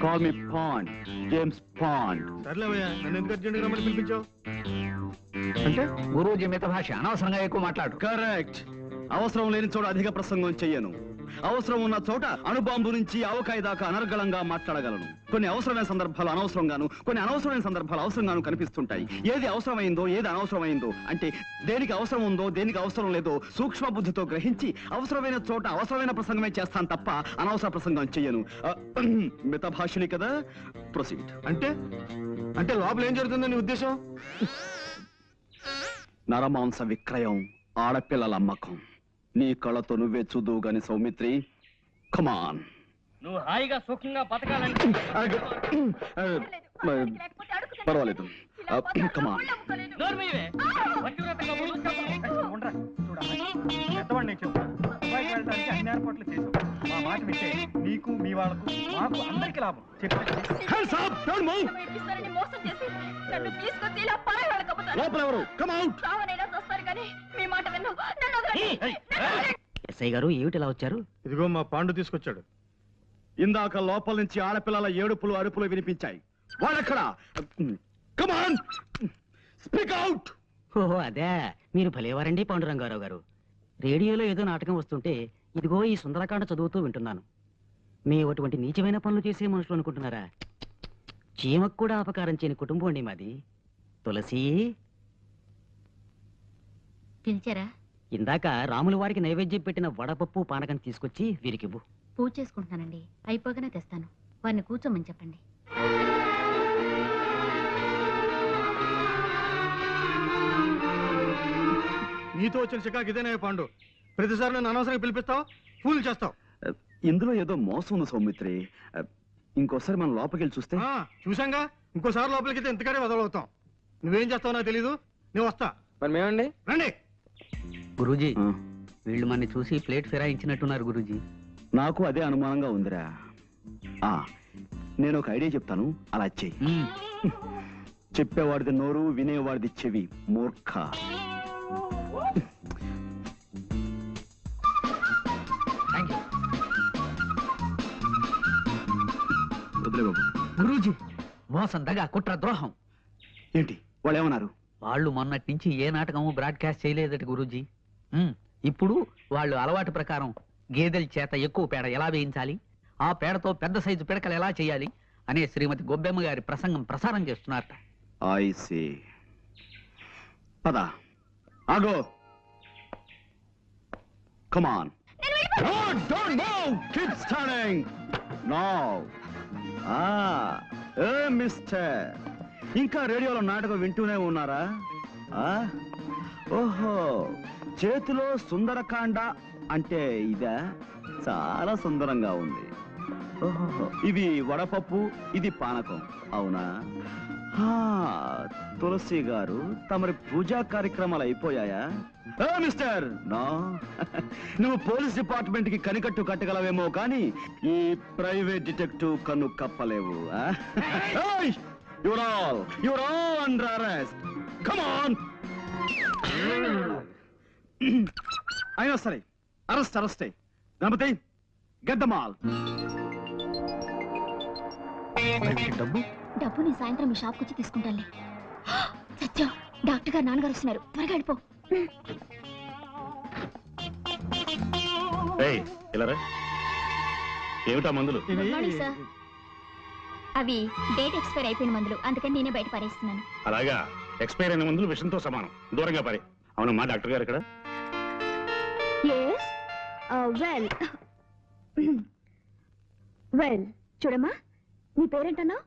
call me Pond, James Pond. సర్లేవయ్యా, నన్ను ఎందుకు అర్జెంట్ గా రమ్మని పిలిపించావు? అంటే గురూజీ మిత భాష అనవసరంగా ఎక్కువ మాట్లాడు. కరెక్ట్. అవసరం లేని చోట అధిక ప్రసంగం చెయ్యను. అవసరం ఉన్న చోట అణుబాంబు నుంచి ఆవకాయ దాకా అనర్గళంగా మాట్లాడగలను. కొన్ని అవసరమైన సందర్భాలు అనవసరంగాను, కొన్ని అనవసరమైన సందర్భాలు అవసరంగాను కనిపిస్తుంటాయి. ఏది అవసరమైందో, ఏది అనవసరమైందో, అంటే దేనికి అవసరం ఉందో, దేనికి అవసరం లేదో సూక్ష్మ బుద్ధితో గ్రహించి అవసరమైన చోట అవసరమైన ప్రసంగమే చేస్తాను తప్ప అనవసర ప్రసంగం చెయ్యను. మిత భాషని కదా. ప్రొసీడ్. అంటే లోపల ఏం జరుగుతుందో నీ ఉద్దేశం? నరమాంస విక్రయం, ఆడపిల్లల అమ్మకం. నీ కళ్ళతో నువ్వే చూదువు గాని సౌమిత్రి. కమాన్. నువ్వు హాయిగా సుఖంగా బతకాలని పర్వాలేదు. కమాన్. నోరు మీవే. పతివ్రతగా ముందుకు చెప్పు. ఉండరా పెద్దవాడు నేను చెప్తాను. దుబాయ్కి వెళ్ళడానికి అన్ని ఏర్పాట్లు చేసాం. మా మాట వింటే నీకు, మీ వాళ్ళకు, మాకు అందరికి లాభం. లోపల ఎవరు? Come out. ఎస్ఐ గారు ఏమిటి ఇలా వచ్చారు? ఇదిగో మా పాండు తీసుకొచ్చాడు. ఇందాక లోపల నుంచి ఆడపిల్లల ఏడుపులు అరుపులు వినిపించాయి. వాళ్ళెక్కడ? కమాన్, స్పీక్ అవుట్. ఓహో అదే, మీరు భలేవారండి పాండురంగారావు గారు. రేడియోలో ఏదో నాటకం వస్తుంటే ఇదిగో ఈ సుందరకాండ చదువుతూ వింటున్నాను. మీ అటువంటి నీచమైన పనులు చేసే మనుషులు అనుకుంటున్నారా? చీమకు కూడా అపకారం చేయని కుటుంబం అండి మాది. తులసి, పిలిచారా? ఇందాక రాముల వారికి నైవేద్యం పెట్టిన వడపప్పు పానకం తీసుకొచ్చి వీరికివ్వు. పూజ చేసుకుంటున్నానండి, అయిపోగానే తెస్తాను. వారిని కూర్చోమని చెప్పండి. నీతో వచ్చిన చికాకు ఇదేనే పాండు. ప్రతిసారి నన్ను అనవసరంగా పిలిపిస్తావు, ఫూల్ చేస్తావు. ఇందులో ఏదో మోసం ఉంది సౌమిత్రి. ఇంకోసారి మనం లోపలికి వెళ్ళి చూస్తే. చూసాంగా, ఇంకోసారి లోపలికి అయితే ఇంతకాడే వదలవుతాం. నువ్వేం చేస్తావు నాకు తెలీదు, నేను వస్తా. మరి మేమండి రండి. గురూజీ, వీళ్ళు మనని చూసి ప్లేట్ ఫిరాయించినట్టున్నారు గురూజీ. నాకు అదే అనుమానంగా ఉందిరా. నేను ఒక ఐడియా చెప్తాను, అలా చెయ్యి. చెప్పేవాడిది నోరు, వినేవాడిది చెవి. మూర్ఖ. వదిలే బాబు. గురూజీ, మోసం, దగా, కుట్ర, ద్రోహం. ఏంటి వాళ్ళు ఏమన్నారు? వాళ్ళు మొన్నటి నుంచి ఏ నాటకము బ్రాడ్కాస్ట్ చేయలేదట గురూజీ. ఇప్పుడు వాళ్ళు అలవాటు ప్రకారం గేదెల చేత ఎక్కువ పేడ ఎలా వేయించాలి, ఆ పేడతో పెద్ద సైజు పిడకలు ఎలా చేయాలి అనే శ్రీమతి గొబ్బెమ్మ గారి ప్రసంగం ప్రసారం చేస్తున్నారట. I see. పద ఆగో. Come on. Don't move. Keep standing. Now. ఏ మిస్టర్, ఇంకా రేడియోలో నాటకం వింటూనే ఉన్నారా? ఓహో, చేతిలో సుందరకాండ అంటే ఇదా? చాలా సుందరంగా ఉంది. ఓహో, ఇది వడపప్పు, ఇది పానకం, అవునా? తులసి గారు, తమరి పూజా కార్యక్రమాలు అయిపోయాయా? Mister, no. నువ్వు పోలీస్ డిపార్ట్మెంట్ కి కనికట్టు కట్టగలవేమో కానీ ఈ ప్రైవేట్ డిటెక్టివ్ కన్ను కప్పలేవు. You're all under arrest. Come on. అయినా సరే, అరెస్టే. Ganapati, get them all. డబ్బు నేను సాయంత్రం మీ షాప్కి వచ్చి తీసుకుంటానులే. సత్యం, డాక్టర్ గారు నాన్నగారు వస్తున్నారు, త్వరగా వెళ్ళిపో. ఏమిటా మందులు? Good morning sir. అవి డేట్ ఎక్స్పైర్ అయిపోయిన మందులు, అందుకని నేనే బయట పారేస్తున్నాను. అలాగా, ఎక్స్పైర్ అయిన మందులు విషంతో సమానం, దూరంగా పారే. అవునమ్మా, డాక్టర్ గారు ఇక్కడ? వెల్ చూడమ్మా, నీ పేరేంటన్నా?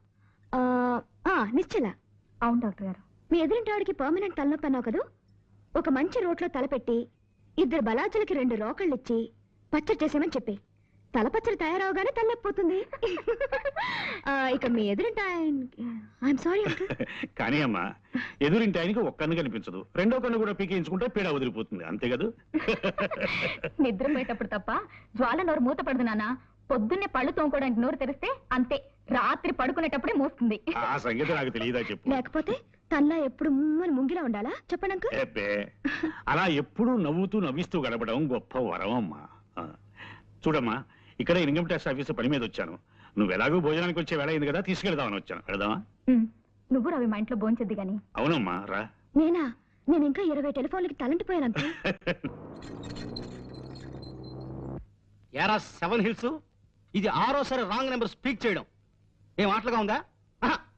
నిశ్చల. అవును డాక్టర్ గారు. మీ ఎదురింటి వాడికి పర్మనెంట్ తలనొప్పి అన్నావు కదూ. ఒక మంచి రోట్లో తలపెట్టి 2 బలాజులకి 2 రోకళ్ళు ఇచ్చి పచ్చడి చేసేమని చెప్పి తలపచ్చడి తయారవగానే తలనొప్పిపోతుంది. ఇక మీ ఎదురింటి ఐఎమ్ సారీ కానీ అమ్మా, ఎదురింటి ఆయనకి ఒక్క కన్ను కనిపించదు, రెండో కన్ను కూడా పీకించుకుంటే పీడ వదిలిపోతుంది, అంతే కదా? నిద్రపోయేటప్పుడు తప్ప జ్వాల నోరు మూత పడదు నాన్న. పొద్దున్నే పళ్ళు తోముకోవడానికి నోరు తెరిస్తే అంతే, రాత్రి పడుకునేటప్పుడే మూస్తుంది. ఆ సంగతి నాకు తెలియదా చెప్పు. లేకపోతే తనలా ఎప్పుడు ముంగిలా ఉండాలా చెప్పండి అంకుల్. అలా ఎప్పుడు నవ్వుతూ నవ్విస్తూ గడపడం గొప్ప వరం అమ్మా. చూడమ్మా, ఇక్కడ ఇన్కమ్ ట్యాక్స్ ఆఫీస్ పని మీద వచ్చాను. నువ్వు ఎలాగో భోజనానికి వచ్చే వేళ అయింది కదా, తీసుకెళ్దామని వచ్చాను. వెళదామా? నువ్వు రవి మా ఇంట్లో భోంచొద్ది గాని. అవునమ్మా, రా. నేనా? నేను ఇంకా 20 టెలిఫోన్లకి తలంటిపోయాను అంతే. యారా 7 హిల్స్, ఇది 6వ రాంగ్ నెంబర్ స్పీక్ చేయడం ఏం ఆటలుగా ఉందా?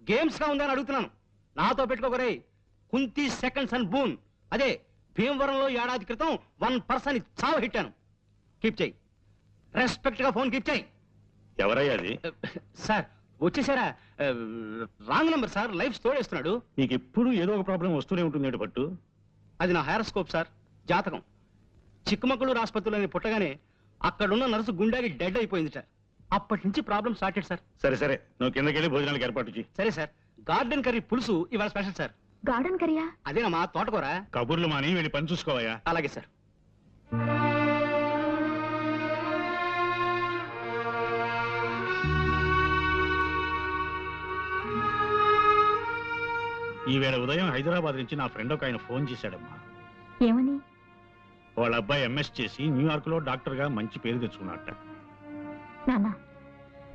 గేమ్స్ గా ఉందా అని అడుగుతున్నాను. నాతో పెట్టుకోకరే. కుంతి సెకండ్స్ అండ్ బూన్, అదే భీమవరంలో ఏడాది క్రితం 1% చావ హిట్టాను. కీప్ చేయి, రెస్పెక్ట్ గా ఫోన్ కీప్ చేయి. ఎవరయ్యా అది? సార్ వచ్చేసారా? రాంగ్ నెంబర్ సార్, లైఫ్ తోడేస్తున్నాడు. నీకు ఎప్పుడు ఏదో ఒక ప్రాబ్లం వస్తూనే ఉంటుంది పట్టు. అది నా హైరోస్కోప్ సార్, జాతకం. చిక్కమగళూరు ఆసుపత్రిలోని పుట్టగానే అక్కడున్న నర్సు గుండెకి డెడ్ అయిపోయింది సార్. అప్పటి నుంచి ప్రాబ్లం స్టార్టెడ్ సార్. సరే సరే, నువ్వు కిందకి వెళ్ళి భోజనాలకు ఏర్పాటు చేయి. సరే సార్. గార్డెన్ కర్రీ పులుసు ఇవాళ స్పెషల్ సార్. గార్డెన్ కర్రీయా? అదేనమ్మా, తోటకూర. కబుర్లు మాని వెళ్ళి పని చూసుకోవయ్యా. అలాగే సార్. ఈవేళ ఉదయం హైదరాబాద్ నుంచి నా ఫ్రెండ్ ఒక ఆయన ఫోన్ చేశాడమ్మా. ఏమని? వాళ్ళ అబ్బాయి ఎంఎస్ చేసి న్యూయార్క్ లో డాక్టర్ గా మంచి పేరు తెచ్చుకున్నట్ట. నాన్న,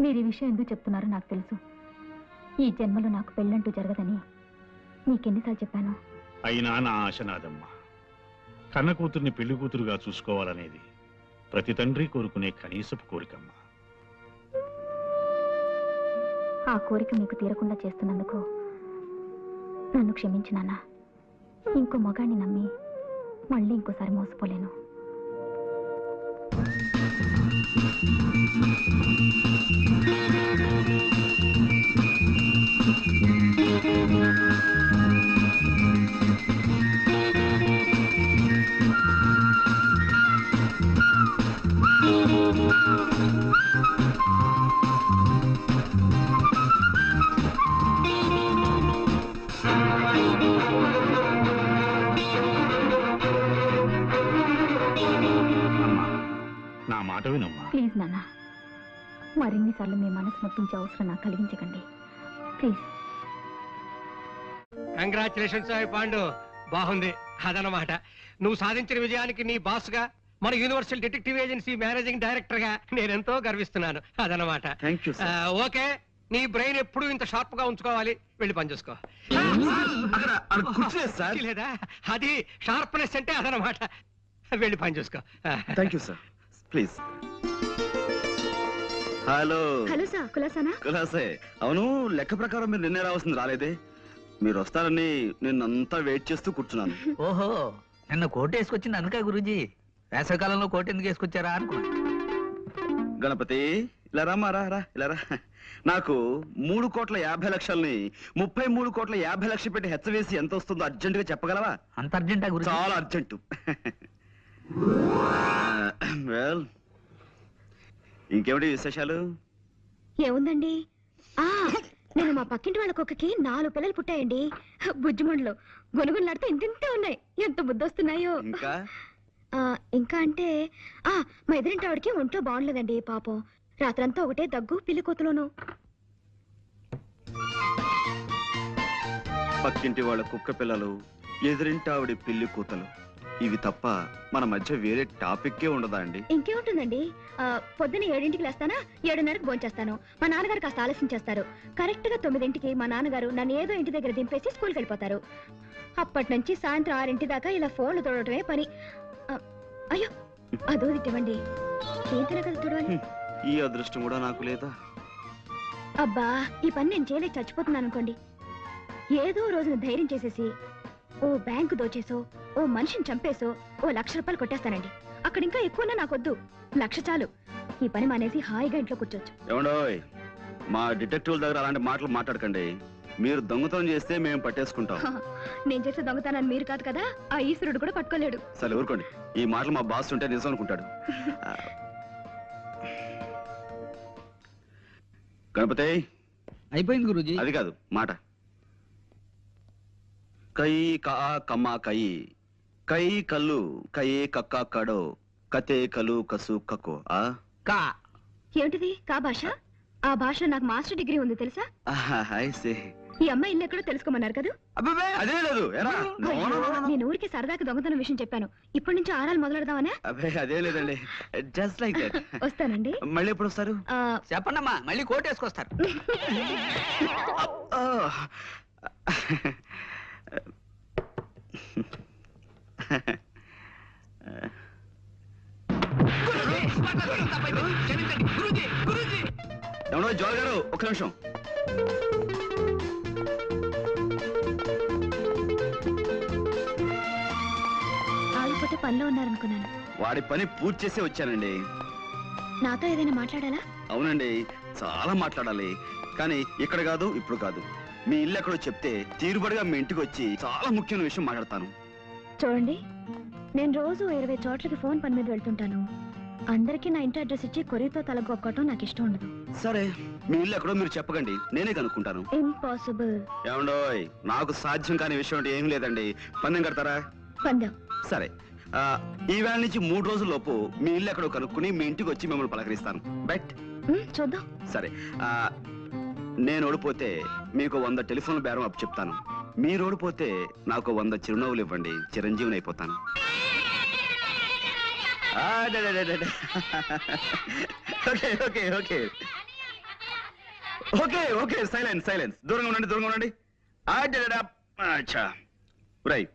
మీరు ఈ విషయం ఎందుకు చెప్తున్నారో నాకు తెలుసు. ఈ జన్మలో నాకు పెళ్ళంటూ జరగదని నీకెన్నిసార్లు చెప్పాను. అయినా నా ఆశ నాదమ్మా. కన్న కూతుర్ని పెళ్లి కూతురుగా చూసుకోవాలనేది ప్రతి తండ్రి కోరుకునే కనీసపు కోరికమ్మా. ఆ కోరిక మీకు తీరకుండా చేస్తున్నందుకు నన్ను క్షమించు నాన్న. ఇంకో మగాన్ని నమ్మి మళ్ళీ ఇంకోసారి మోసపోలేను. నా మాట వినమ్మా. ప్లీజ్ నాన్న, మరిన్నిసార్లు మీ మనసు నొప్పించే అవసరం నాకు కలిగించకండి ప్లీజ్. కంగ్రాచులేషన్స్ పాండు, బాగుంది. అదనమాట, నువ్వు సాధించిన విజయానికి నీ బాస్ గా, మన universal detective agency managing director గా నేనెంతో గర్విస్తున్నాను. అదనమాట. Thank you sir. ఓకే, నీ బ్రెయిన్ ఎప్పుడు ఇంత షార్ప్ గా ఉంచుకోవాలి. వెళ్ళి పని చూసుకో. లేదా అది షార్ప్నెస్ అంటే అదనమాట. వెళ్ళి పని చూసుకో. Thank you sir. Please. Hello hello sir కులాసానా? కులాసే. అవును, లెక్క ప్రకారం మీరు నిన్నే రావాల్సింది రాలేదే. మీరు వస్తారని నిన్నంతా వెయిట్ చేస్తూ కూర్చున్నాను. ఓహో, నిన్న కోట్ వేసుకొచ్చింది అందుకే గురూజీ. వేసవికాలంలో కోట్ ఎందుకు వేసుకొచ్చారా అనుకున్నా. గణపతి, ఇలా రామా, రా రా, ఇలా రా. నాకు 3,50,00,000ని 33,50,00,000 పెట్టి హెచ్చవేసి ఎంత వస్తుందో అర్జెంట్ గా చెప్పగలవా? అంత అర్జెంటా గురూజీ? చాలా అర్జెంటు. వెల్, ఇంకేమిటి విశేషాలు? ఏముందండి, నేను మా పక్కింటి వాళ్ళ కుక్కకి 4 పిల్లలు పుట్టాయండి. బుజ్జిమండలు గొనుగులాడితే ఇంతింతే ఉన్నాయి. ఎంత బుద్ధొస్తున్నాయో. ఇంకా ఇంకా అంటే మా ఎదురింటి ఆవిడకి ఒంట్లో బాగుండలేదండి పాపం. రాత్రంతా ఒకటే దగ్గు, పిల్లి కోతలోను. పక్కింటి వాళ్ళ కుక్క పిల్లలు, ఎదురింటి ఆవిడ పిల్లి కూతలు, ఇవి తప్ప మన మధ్య వేరే టాపిక్కే ఉండదా అండి? ఇంకేముంటుందండి, పొద్దున 7ంటికి లేస్తానా, 7:30కి భోంచేస్తాను. మా నాన్నగారు కాస్త ఆలస్యం చేస్తారు. కరెక్ట్ గా 9ంటికి మా నాన్నగారు నన్ను ఏదో ఇంటి దగ్గర దింపేసి స్కూల్కి వెళ్ళిపోతారు. అప్పటి నుంచి సాయంత్రం 6 దాకా ఇలా ఫోన్లు తోడటమే పని. అయ్యో, అదో తిట్టవండి. ఏంటనే కదా చూడాలి. ఈ అదృష్టం కూడా నాకు లేదా? అబ్బా, ఈ పని నేను చేయలేక చచ్చిపోతున్నాను అనుకోండి. ఏదో రోజున ధైర్యం చేసేసి ఓ బ్యాంకు దోచేసో, ఓ మనిషిని చంపేసో ఓ 1,00,000 రూపాయలు కొట్టేస్తానండి. అక్కడ ఇంకా ఎక్కువన్నా నాకొద్దు, 1,00,000 చాలు. ఈ పని మానేసి హాయిగా ఇంట్లో కూర్చోవచ్చు. ఏమండోయ్, మా డిటెక్టివ్ దగ్గర అలాంటి మాటలు మాట్లాడకండి. మీరు దొంగతనం చేస్తే మేము పట్టేసుకుంటాం. నేను చేసే దొంగతనాన్ని మీరు కాదు కదా, ఆ ఈశ్వరుడు కూడా పట్టుకోలేడు. సరే ఊరుకోండి. ఈ మాటలు మా బాస్ ఉంటే నిజం అనుకుంటాడు. గణపతి, అయిపోయింది గురూజీ. అది కాదు మాట. కై కా కమ్మ కై, కై కల్లు కయే కక్క కడో, కతే కలు కసు కకో. కా ఏమిటిది కా భాష? ఆ భాషలో నాకు మాస్టర్ డిగ్రీ ఉంది తెలుసా? ఈ అమ్మాయి ఇల్లు ఎక్కడో తెలుసుకోమన్నారు కదా. అదే లేదు. నేను ఊరికి సరదాకి దొంగతనం విషయం చెప్పాను. ఇప్పటి నుంచి ఆరాలు మొదలెడదామనే. అదే లేదండి, జస్ట్ లైక్ దట్. వస్తానండి. మళ్ళీ ఎప్పుడు వస్తారు? చెప్పండమ్మా, మళ్ళీ కోట్ వేసుకొస్తారు. ఎవడో జోల్ గారు, ఒక్క నిమిషం. ఆగిపోతే పనిలో ఉన్నారనుకున్నాను. వాడి పని పూర్తి చేసే వచ్చానండి. నాతో ఏదైనా మాట్లాడాలా? అవునండి, చాలా మాట్లాడాలి. కానీ ఇక్కడ కాదు, ఇప్పుడు కాదు. మీ ఇల్లు ఎక్కడో చెప్తే తీరుబడిగా మీ ఇంటికి వచ్చి చాలా ముఖ్యమైన విషయం మాట్లాడతాను. చూడండి, నేను రోజు 20 చోట్లకి ఫోన్ పని మీద వెళ్తుంటాను. అందరికీ నా ఇంటి అడ్రస్ ఇచ్చి కొరియతో తలగొక్కటం నాకు ఇష్టం ఉండదు. సరే, మీ ఇల్లు ఎక్కడో మీరు చెప్పకండి, నేనే కనుక్కుంటాను. ఇంపాసిబుల్. ఏమండోయ్, నాకు సాధ్యం కాని విషయం అంటే ఏం లేదండి. పందెం కడతారా? పందెం. సరే, ఈ వేళ నుంచి 3 రోజుల్లోపు మీ ఇల్లు ఎక్కడో కనుక్కుని మీ ఇంటికి వచ్చి మిమ్మల్ని పలకరిస్తాను. బెట్. చూద్దాం. సరే, నేను ఓడిపోతే మీకు 100 టెలిఫోన్ బేరం అప్పు చెప్తాను. మీరు ఓడిపోతే నాకు 100 చిరునవ్వులు ఇవ్వండి, చిరంజీవిని అయిపోతాను. Okay okay okay okay okay silence silence. దూరంగా ఉండండి, దూరంగా ఉండండి. రైట్,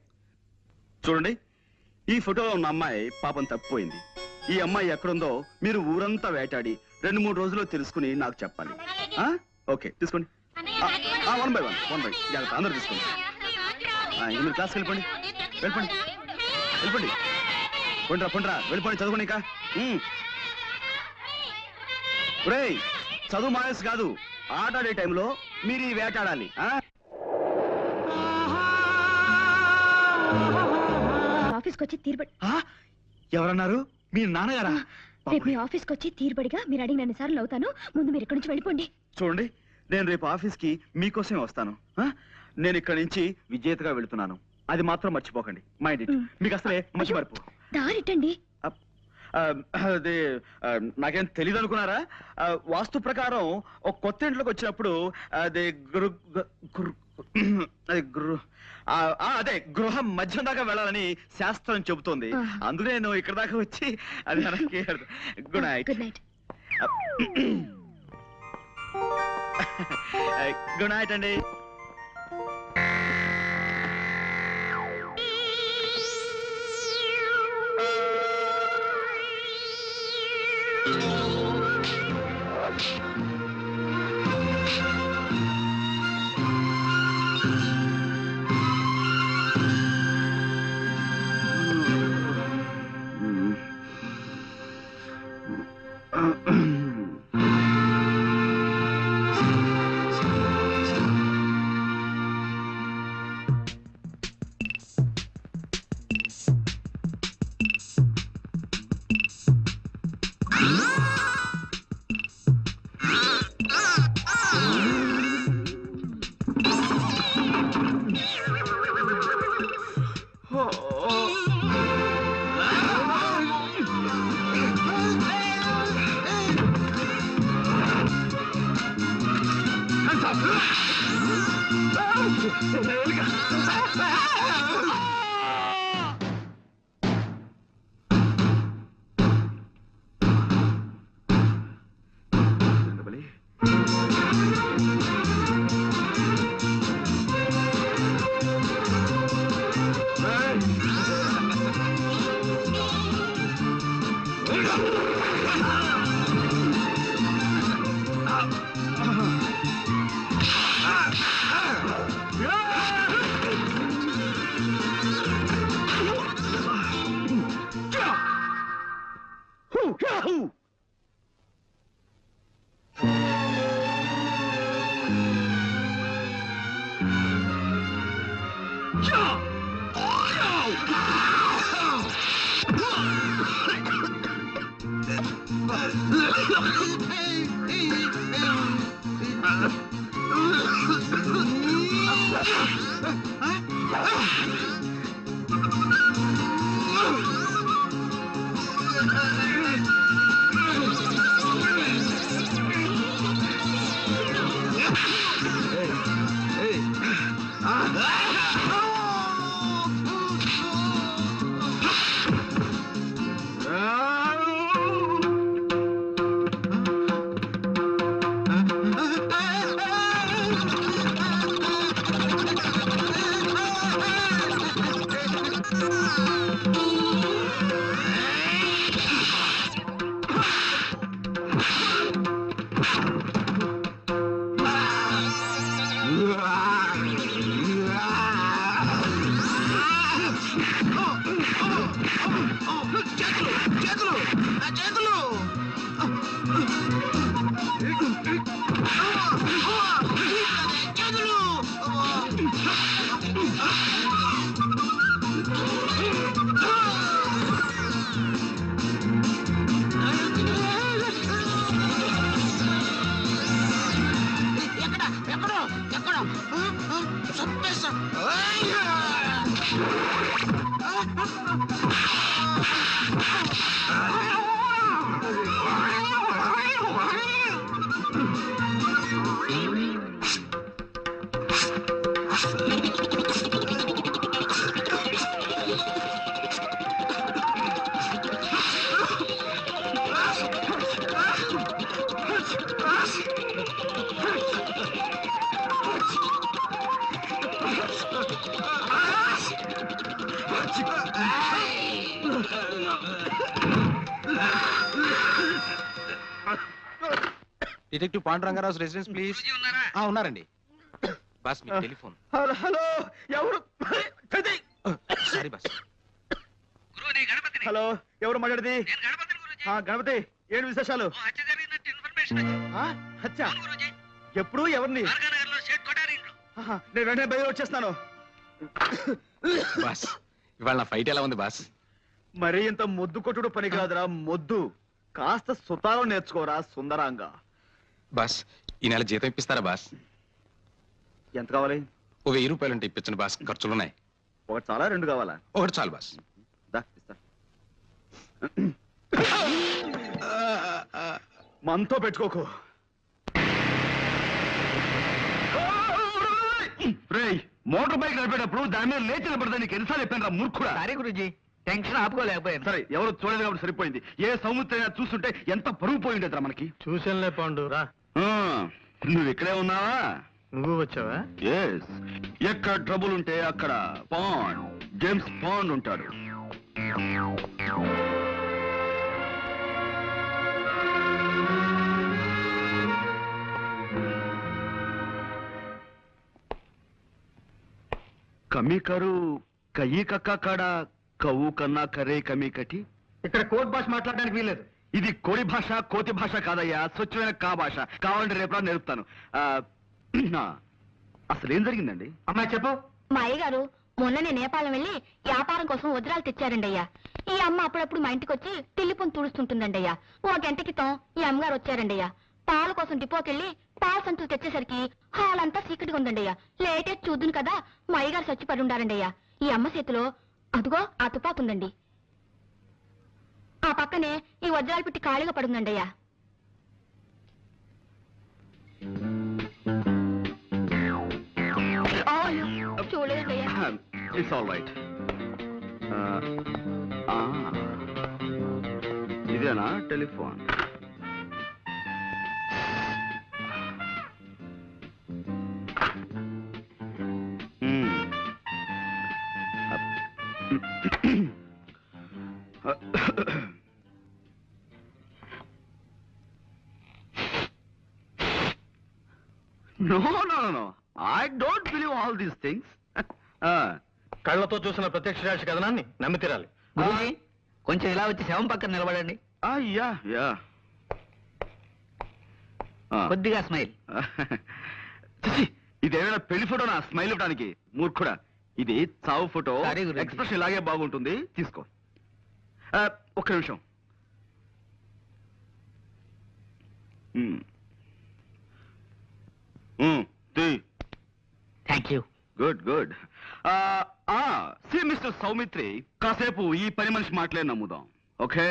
చూడండి, ఈ ఫోటోలో ఉన్న అమ్మాయి పాపం తప్పిపోయింది. ఈ అమ్మాయి ఎక్కడుందో మీరు ఊరంతా వేటాడి 2-3 రోజుల్లో తెలుసుకుని నాకు చెప్పాలి. ఓకే, తీసుకోండి. 1 by 1 జాగ్రత్త, అందరూ తీసుకోండి. మీరు క్లాస్కి వెళ్ళిపోండి, వెళ్ళిపోండి, వెళ్ళిపోండి. పొండ్రా వెళ్ళిపోండి, చదువుకోండి. ఇంకా రేయ్, చదువు మానేసి కాదు, ఆట ఆడే టైంలో మీరు ఈ వేటాడాలి. ఆఫీస్కి వచ్చి తీరుబడి. ఎవరన్నారు? మీ నాన్నగారా? రేపు మీ ఆఫీస్కి వచ్చి తీరుబడిగా మీరు అడిగిన సార్లు అవుతాను. ముందు మీరు ఇక్కడి నుంచి వెళ్ళిపోండి. చూడండి, నేను రేపు ఆఫీస్కి మీకోసమే వస్తాను. నేను ఇక్కడి నుంచి విజేతగా వెళుతున్నాను, అది మాత్రం మర్చిపోకండి. Mind it. మీకు అసలే మంచి మర్పు. దారిటండి. అదే, నాకేం తెలీదు అనుకున్నారా? వాస్తు ప్రకారం ఒక కొత్త ఇంట్లోకి వచ్చినప్పుడు అదే అదే గృహం మధ్యం దాకా వెళ్ళాలని శాస్త్రం చెబుతోంది. అందుకే నేను ఇక్కడ దాకా వచ్చి అది good night. Good night. Good night అండి. Detective Pandurangarao residence please. ఉన్నారండి. బాస్ మీ టెలిఫోన్. హలో హలో, ఎవరు? Sorry boss. హలో, ఎవరు మాట్లాడేది? గణపతి, ఏంటి విశేషాలు? హత్య ఎప్పుడు? ఎవరిని? నేను వెంటనే బయలు వచ్చేస్తాను. బాస్ ఇవాళ నా ఫైట్ ఎలా ఉంది బాస్? మరీ ఇంత మొద్దు కొట్టుడు పని కాదురా మొద్దు. కాస్త సుతారం నేర్చుకోరా సుందరాంగా. బాస్ ఈ నెల జీతం ఇప్పిస్తారా బాస్? ఎంత కావాలి? ఓ 1000 రూపాయలు ఉంటే ఇప్పించండి బాస్, ఖర్చులున్నాయి. ఒకటి చాలా, 2 కావాలా? ఒకటి చాలు బాస్. దా, ఇస్తా. మనతో పెట్టుకోకు. రేయ్, మోటార్ బైక్ నడిపేటప్పుడు దాని మీద లేచి నిలబడదని నీకు ఎన్నిసార్లు చెప్పాను రా మూర్ఖుడా. సారీ గురూజీ, టెన్షన్ ఆపుకోలేకపోయాను. సరే, ఎవరు చూడలేదు కాబట్టి సరిపోయింది. ఏ సముద్రైనా చూస్తుంటే ఎంత పరుగు పోయిండేదిరా మనకి. చూసానులే పాండు, రా. నువ్వు ఇక్కడే ఉన్నావా? నువ్వు వచ్చావా? ఎస్. ఎక్కడ ట్రబుల్ ఉంటే అక్కడ పాండ్, జేమ్స్ పాండ్ ఉంటాడు. కమీకరు కయ్యి కక్క కాడ కవ్వు కన్నా కరే కమీకటి. ఇక్కడ కోర్ట్ భాష మాట్లాడడానికి వీల్లేదు. ఇది కోడి భాష కోతి భాష కాదయ్యా, స్వచ్ఛమైన కా భాష. కావాలంటే రేపు నేర్పుతాను. అసలు ఏం జరిగిందండి? అమ్మాయి చెప్పు. మా అయ్యగారు మొన్ననే నేపాళం వెళ్ళి వ్యాపారం కోసం వజ్రాలు తెచ్చారండి అయ్యా. ఈ అమ్మ అప్పుడప్పుడు మా ఇంటికి వచ్చి తిల్లిపొని తుడుస్తుంటుందండి అయ్యా. ఓ గంట క్రితం ఈ అమ్మగారు వచ్చారండి అయ్యా. పాల కోసం డిపోకెళ్ళి పాల సంచులు తెచ్చేసరికి హాల్ అంతా చీకటిగా ఉందండి అయ్యా. లేటెస్ట్ చూద్దును కదా మా అయ్యగారు చచ్చిపడి ఉండారండి అయ్యా. ఈ అమ్మ చేతిలో అదుగో ఆ తుపాకుందండి. ఆ పక్కనే ఈ వజ్రాలు పెట్టి ఖాళీగా పడుందండి అయ్యా. చూడలేదయ్యా. It's all right. ఇదేనా telephone? No, no, no, no. I don't believe all these things. కళ్ళతో చూసిన ప్రత్యక్ష సాక్షి కథనాన్ని నమ్మి తీరాలి. గురూజీ కొంచెం ఇలా వచ్చి శవం పక్కన నిలబడండి. Yeah yeah. కొద్దిగా స్మైల్. ఇదేమైనా పెళ్లి ఫోటో నా స్మైల్ ఇవ్వడానికి? మూర్ఖుడా, ఇది చావు ఫోటో. Sorry, గురూజీ. ఎక్స్ప్రెషన్ ఇలాగే బాగుంటుంది, తీసుకో. ఒక్క నిమిషం. Thank you. Good good. See mister Soumitri, కాసేపు ఈ పని మనిషి మాటలే నమ్ముదాం, ఓకే?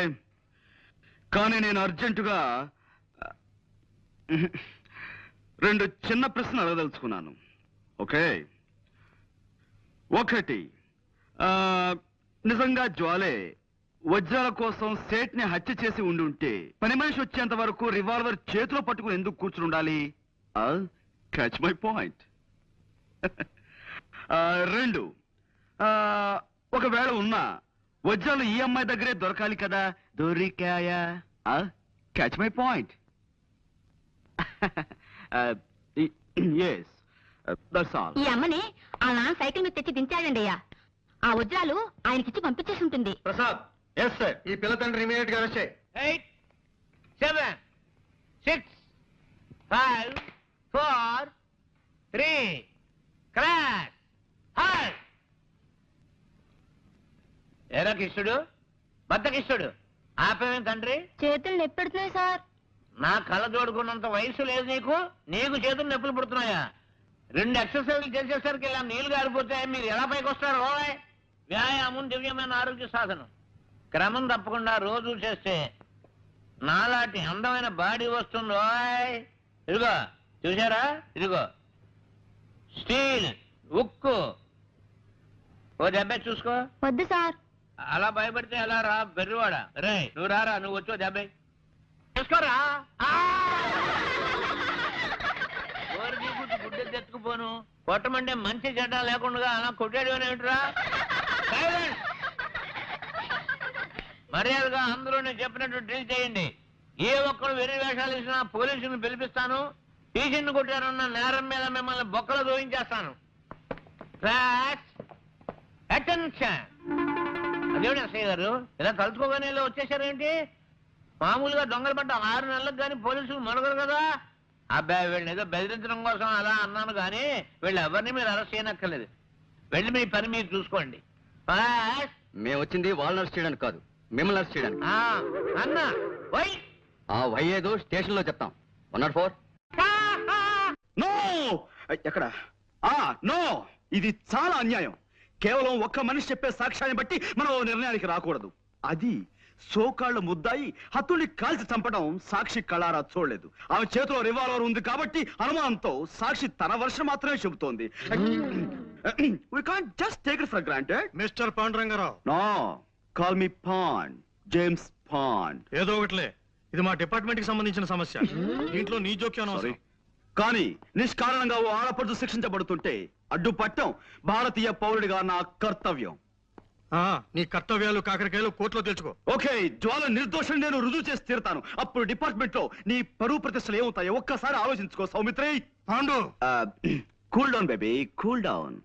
కానీ నేను అర్జెంటుగా రెండు చిన్న ప్రశ్నలు అడగదలుచుకున్నాను, ఓకే? ఒకటి, నిజంగా జ్వాలే వజ్రాల కోసం సేట్ని హత్య చేసి ఉండుంటే పని మనిషి వచ్చేంత వరకు రివాల్వర్ చేతిలో పట్టుకుని ఎందుకు కూర్చుని ఉండాలి? Catch my point. రెండు, ఒకవేళ ఉన్నా వజ్రాలు ఈ అమ్మాయి దగ్గరే దొరకాలి కదా, దొరికాయా? Catch my point. Yes, that's all. ఈ అమ్మని ఆ నాన్న సైకిల్ మీద తెచ్చి దించాడండి అయ్యా. ఆ వజ్రాలు ఆయనకిచ్చి పంపించేసి ఉంటుంది. ప్రసాద్. Yes sir. ఈ పిల్ల తండ్రి ఇమీడియట్ గా అరెస్ట్ చేయి. 8, 7, 6, 5, 4, 3, క్లాస్ హాల్. ఎరా కిష్టుడు, బద్ద కిష్టుడు, ఆపేమేం తండ్రి? చేతులు నొప్పెడుతున్నాయి సార్. నా కళ్ళ జోడుకున్నంత వయసు లేదు నీకు. నీకు చేతులు నొప్పులు పుడుతున్నాయా? 2 ఎక్సర్సైజ్లు చేసేసరికి ఇలా నీళ్లు గారిపోతే మీరు ఎలా పైకి వస్తారు? ఓయ్, వ్యాయామం దివ్యమైన ఆరోగ్య సాధనం. క్రమం తప్పకుండా రోజు చేస్తే నాలాంటి అందమైన బాడీ వస్తుంది. ఓయ్, ఇదిగో చూసారా, ఇదిగో స్టీల్, ఉక్కు. ఓ దెబ్బ చూసుకో. వద్దు సార్. అలా భయపడితే ఎలా రా బెర్రివాడ. రే నువ్వు రారా, నువ్వు వచ్చో దెబ్బ చూసుకోరా. గుడ్డె తెచ్చుకుపోను. కొట్టమంటే మంచి చెడ్డ లేకుండా అలా కొట్టాడు ఏమిట్రా? మర్యాదగా అందరూ నేను చెప్పినట్టు డ్రిల్ చేయండి. ఏ ఒక్కరు వెర్రి వేషాలు ఇచ్చినా పోలీసులను పిలిపిస్తాను. టీచర్ని కొట్టారన్న నేరం మీద మిమ్మల్ని బొక్కలు దోయించేస్తాను. అటెన్షన్. అదేమిటి అసయ్య గారు, ఇలా కలుసుకోగానే ఇలా వచ్చేసారేంటి? మామూలుగా దొంగలు పడ్డ 6 నెలలకు కానీ పోలీసులు మరొకరు కదా. అబ్బాయి వీళ్ళని ఏదో బెదిరించడం కోసం అలా అన్నాను కానీ వీళ్ళు ఎవరిని మీరు అరెస్ట్ చేయనక్కర్లేదు. వెళ్ళి మీ పని మీరు చూసుకోండి. మేము వచ్చింది వాళ్ళని అరెస్ట్ చేయడానికి కాదు, మిమ్మల్ని అరెస్ట్ చేయడానికి. అన్నా వై ఆ వై ఏదో స్టేషన్ లో చెప్తాం. 104. నో, ఎక్కడ? నో, ఇది చాలా అన్యాయం. కేవలం ఒక్క మనిషి చెప్పే సాక్ష్యాన్ని బట్టి మనం ఓ నిర్ణయానికి రాకూడదు. అది సోకాళ్ళు ముద్దాయి హత్తుల్ని కాల్చి చంపడం సాక్షి కళారా చూడలేదు. ఆమె చేతిలో రివాల్వర్ ఉంది కాబట్టి అనుమానంతో సాక్షి తన వర్షం మాత్రమే చెబుతోంది. We can't just take it for granted. Mister Panduranga Rao. No, call me Pond, James Pond. ఏదో ఒకటిలే, ఇది మా డిపార్ట్మెంట్ కి సంబంధించిన సమస్య. దీంట్లో నీ జోక్యం Sorry. కానీ నిష్కారణంగా ఓ ఆడపడుచు శిక్షించబడుతుంటే అడ్డుపట్టం భారతీయ పౌరుడిగా నా కర్తవ్యం. నీ కర్తవ్యాలు కాకరకాయలు కోర్టులో తెలుసుకో. ఓకే, జ్వాల నిర్దోషం నేను రుజువు చేసి తీరుతాను. అప్పుడు డిపార్ట్మెంట్ లో నీ పరువు ప్రతిష్టలు ఏమవుతాయో ఒక్కసారి ఆలోచించుకో Saumitri. Pandu, cool down baby, cool down.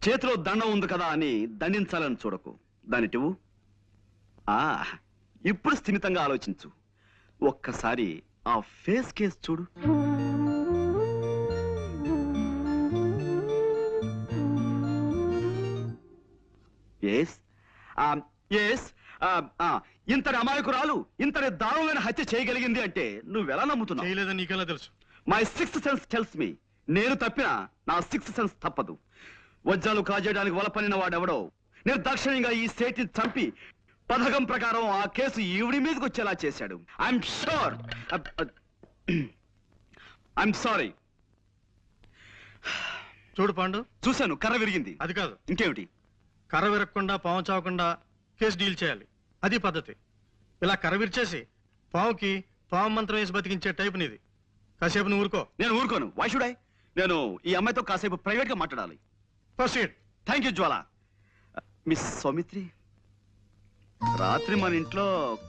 చేతిలో దండం ఉంది కదా అని దండించాలని చూడకు. దానిటివు. ఆ ఇప్పుడు స్థిమితంగా ఆలోచించు. ఒక్కసారి ఆ ఫేస్ కేస్ చూడు. ఎస్ ఎస్ ఇంతటి అమాయకురాలు ఇంతటి దారుణమైన హత్య చేయగలిగింది అంటే నువ్వెలా నమ్ముతున్నావు? చేయలేదని నీకెలా తెలుసు? My sixth sense tells me. నేను తప్పినా నా సిక్స్త్ సెన్స్ తప్పదు. వజ్రాలు కాజేయడానికి వలపనిన వాడెవడో నిర్దాక్షిణ్యంగా ఈ సేటిని చంపి పథకం ప్రకారం ఆ కేసు ఈవిడి మీదకి వచ్చేలా చేశాడు. I'm sure. I'm sorry. చూడు పాండు, చూశాను, కర్ర విరిగింది. అది కాదు, ఇంకేమిటి? కర్ర విరగకుండా పాము చావకుండా కేసు డీల్ చేయాలి. అది పద్ధతి. ఇలా కర్ర విరిచేసి పావుకి పాము మంత్రం వేసి బతికించే టైప్ నీది. కాసేపు నువ్వు ఊరుకో. నేను ఊరుకోను. Why should I? నేను ఈ అమ్మాయితో కాసేపు ప్రైవేట్ గా మాట్లాడాలి. Proceed. Thank you Jwala. Miss Soumitri, రాత్రి మన ఇంట్లో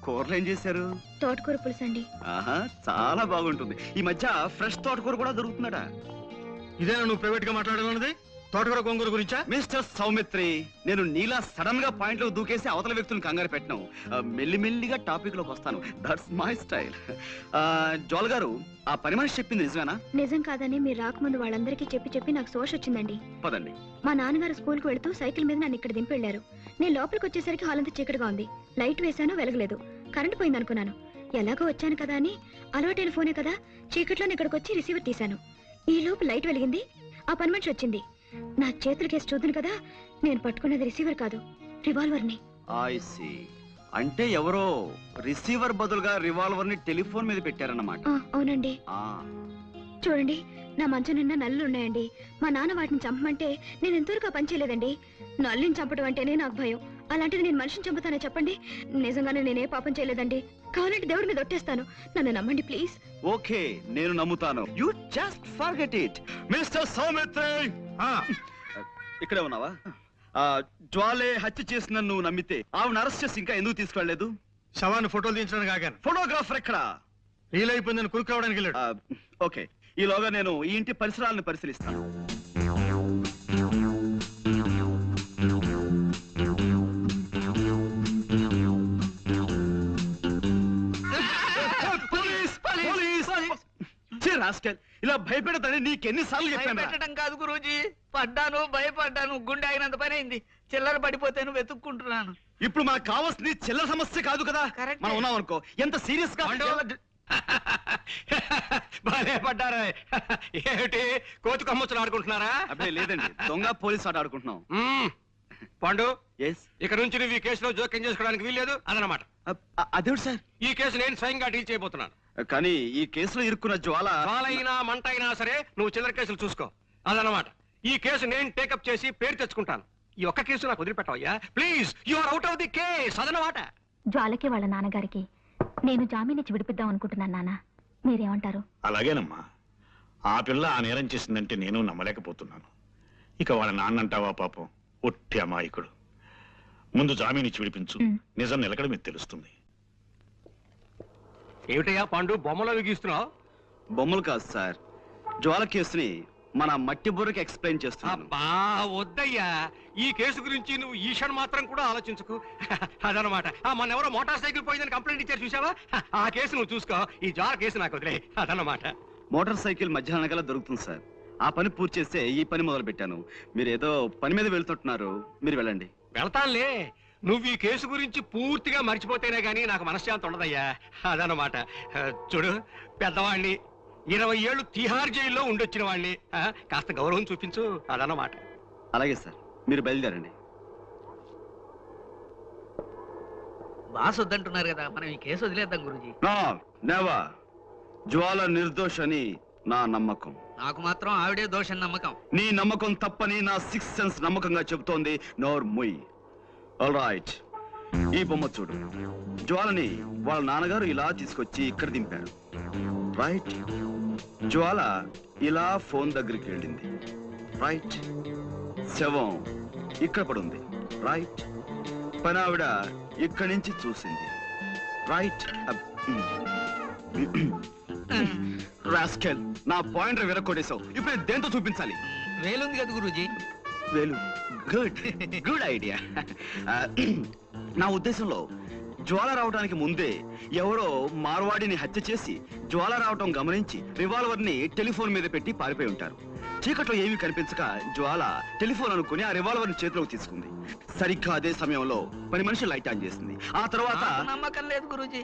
కూరలు ఏం చేశారు? తోటకూర పులుసు అండి. ఆహా, చాలా బాగుంటుంది. ఈ మధ్య ఫ్రెష్ తోటకూర కూడా దొరుకుతుందట. ఇదేనా నువ్వు ప్రైవేట్ గా మాట్లాడాలన్నది? తోటకూర గోంగూర గురించా? మిస్టర్ సౌమిత్రి, నేను నీలా సడన్ గా పాయింట్ లో దూకేసి అవతల వ్యక్తులను కంగారు పెట్టను. మెల్లిమెల్లిగా టాపిక్ లోకి వస్తాను. That's my style. జోల్ గారు, ఆ పని మనిషి చెప్పింది నిజమేనా? నిజం కాదని మీరు రాకముందు వాళ్ళందరికీ చెప్పి నాకు సోష్ వచ్చిందండి. పదండి. మా నాన్నగారు స్కూల్ కు వెళ్తూ సైకిల్ మీద నన్ను ఇక్కడ దింపెళ్లారు. నేను లోపలికి వచ్చేసరికి హాల్ అంతా చీకటిగా ఉంది. లైట్ వేశాను, వెలగలేదు. కరెంట్ పోయింది అనుకున్నాను. ఎలాగో వచ్చాను కదా అని అలవాటైన ఫోనే కదా, చీకట్లో ఇక్కడికి వచ్చి రిసీవర్ తీశాను. ఈ లోపు లైట్ వెలిగింది. ఆ పని మనిషి వచ్చింది. నా చేతులు కేసు చూద్దును కదా, నేను పట్టుకున్నది రిసీవర్ కాదు, రివాల్వర్ ని. I see. అంటే ఎవరో రిసీవర్ బదులుగా రివాల్వర్ ని టెలిఫోన్ మీద పెట్టారన్నమాట. అవునండి. ఆ చూడండి, నా మంచం నిండా నల్లులు ఉన్నాయండి. మా నాన్న వాటిని చంపమంటే నేను ఎంతవరకు పని చేయలేదండి. నల్లుని చంపడం అంటేనే నాకు భయం. అలాంటిది నేను మనిషిని చంపుతానే చెప్పండి? నిజంగానే నేనే పాపం చేయలేదండి. కావాలంటే దేవుడి మీద ఒట్టేస్తాను. నన్ను నమ్మండి ప్లీజ్. ఓకే, నేను నమ్ముతాను. You just forget it. Mister Saumitri, ఇక్కడే ఉన్నావా? జ్వాలే హత్య చేసిన నువ్వు నమ్మితే ఆవిడ అరెస్ట్ చేసి ఇంకా ఎందుకు తీసుకెళ్లలేదు? శవాన్ని ఫోటోలు తీయించడానికి ఆగాను. ఫోటోగ్రాఫర్ ఎక్కడ? రీల్ అయిపోయిందని కురుకు రావడానికి వెళ్ళాడు. ఓకే, ఈలోగా నేను ఈ ఇంటి పరిసరాలను పరిశీలిస్తాను. ఇలా భయపెడతానని నీకెన్నిసార్లు చెప్పాను? పెట్టడం కాదు గురూజీ, పడ్డాను, భయపడ్డాను, గుండె అయినంత పని అయింది. చిల్లర పడిపోతేను వెతుక్కుంటున్నాను. ఇప్పుడు మనకు కావాల్సింది చిల్లర సమస్య కాదు కదా. Correct. మనం ఉన్నాం అనుకో, ఎంత సీరియస్ గా బాగా పడ్డారా? ఏమిటి కోతి కొమ్మచ్చులు ఆడుకుంటున్నారా? అబ్బే లేదండి, దొంగ పోలీస్ ఆట ఆడుకుంటున్నాం. పాండు, ఎస్. ఇక నుంచి నువ్వు ఈ కేసులో జోక్యం చేసుకోవడానికి వీల్లేదు అదనమాట. అదేమిటి సార్? ఈ కేసు నేను స్వయంగా డీల్ చేయబోతున్నాను. కానీ ఈ కేసులో ఇరుక్కున్న జ్వాల పాలైనా మంట అయినా సరే నువ్వు చిల్లర కేసులు చూసుకో, అదనమాట. ఈ కేసు నేను టేకప్ చేసి పేరు తెచ్చుకుంటాను. ఈ ఒక్క కేసు నాకు వదిలిపెట్టవయ్యా please. You are out of the case, అదనమాట. జ్వాలకి వాళ్ళ నాన్నగారికి నేను జామీన్ ఇచ్చి విడిపిద్దాం అనుకుంటున్నాను. నాన్న, మీరేమంటారు? అలాగేనమ్మా. ఆ పిల్ల ఆ నేరం చేసిందంటే నేను నమ్మలేకపోతున్నాను. ఇక వాళ్ళ నాన్నంటావా? పాపం ఒట్టి అమాయకుడు. ముందు జామీన్ ఇచ్చి విడిపించు, నిజం నిలకడ మీకు తెలుస్తుంది. ఏమిటయ్యా పాండు బొమ్మలో విగిస్తున్నావు? బొమ్మలు కాదు సార్, జ్వాల కేసుని మన మట్టి బుర్రకి ఎక్స్ప్లెయిన్ చేస్తున్నాను. అబ్బా వద్దయ్యా, ఈ కేసు గురించి నువ్వు ఈషన్ మాత్రం కూడా ఆలోచించకు. అదనమాట. మన ఎవరో మోటార్ సైకిల్ పోయిందని కంప్లైంట్ ఇచ్చారు చూసావా? ఆ కేసు నువ్వు చూసుకో, ఈ జ్వాల కేసు నాకు వదిలే, అదనమాట. మోటార్ సైకిల్ మధ్యాహ్నం కల్లా దొరుకుతుంది సార్. ఆ పని పూర్తి చేస్తే ఈ పని మొదలు పెట్టాను. మీరు ఏదో పని మీద వెళ్తుంటున్నారు, మీరు వెళ్ళండి. వెళ్తానులే, నువ్వు ఈ కేసు గురించి పూర్తిగా మర్చిపోతేనే గానీ నాకు మనశ్శాంతి ఉండదయ్యా, అదనమాట. చూడు, పెద్దవాణ్ణి, 20 ఏళ్ళు తిహార్ జైల్లో ఉండొచ్చిన వాణ్ణి, కాస్త గౌరవం చూపించు, అదనమాట. అలాగే సార్, మీరు బయలుదేరండి. బాస్ వద్దంటున్నారు కదా, మనం ఈ కేసు వదిలేద్దాం గురూజీ. నెవర్. జ్వాల నిర్దోష్ అని నా నమ్మకం. నాకు మాత్రం ఆవిడే దోషం నమ్మకం. నీ నమ్మకం తప్పని నా సిక్స్త్ సెన్స్ నమ్మకంగా చెబుతోంది. నోర్ ముయ్. ఆల్ రైట్, ఈ బొమ్మ చూడు. జ్వాలని వాళ్ళ నాన్నగారు ఇలా తీసుకొచ్చి ఇక్కడ దింపారు. రైట్. జ్వాల ఇలా ఫోన్ దగ్గరికి వెళ్ళింది. రైట్. శవం ఇక్కడ పడుంది. రైట్. పనావిడ ఇక్కడి నుంచి చూసింది. రైట్. రాస్కెల్, నా పాయింటర్ విరక్కొడేశావు. ఇప్పుడు దేంతో చూపించాలి? వేలుంది కదా గురూజీ. వేలు గుడ్ గుడ్ ఐడియా. నా ఉద్దేశంలో జ్వాల రావడానికి ముందే ఎవరో మార్వాడిని హత్య చేసి జ్వాల రావటం గమనించి రివాల్వర్ ని టెలిఫోన్ మీద పెట్టి పారిపోయి ఉంటారు. చీకట్లో ఏమీ కనిపించక జ్వాల టెలిఫోన్ అనుకుని ఆ రివాల్వర్ ని చేతిలోకి తీసుకుంది. సరిగ్గా అదే సమయంలో పని మనిషి లైట్ ఆన్ చేసింది. ఆ తర్వాత నాకు నమ్మకం లేదు గురూజీ.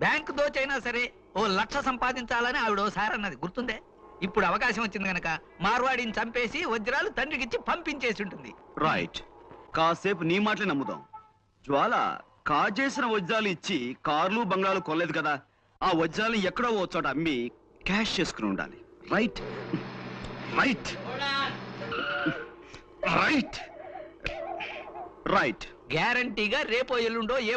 బ్యాంకు దోచైనా సరే 1,00,000 సంపాదించాలని ఆవిడ ఓసారి అన్నది గుర్తుందే. ఇప్పుడు అవకాశం వచ్చింది గనక మార్వాడిని చంపేసి వజ్రాలు తండ్రికిచ్చి పంపించేసి ఉంటుంది. రైట్, కాసేపు నీ మాటలే నమ్ముదాం. జ్వాల కాజేసిన వజ్రాలు ఇచ్చి కార్లు బంగ్లాలు కొనలేదు కదా, ఆ వజ్రాలు ఎక్కడో ఓ చోట అమ్మి క్యాష్ చేసుకుని ఉండాలి. Right right right right. గ్యారంటీగా రేపో ఎల్లుండో ఏ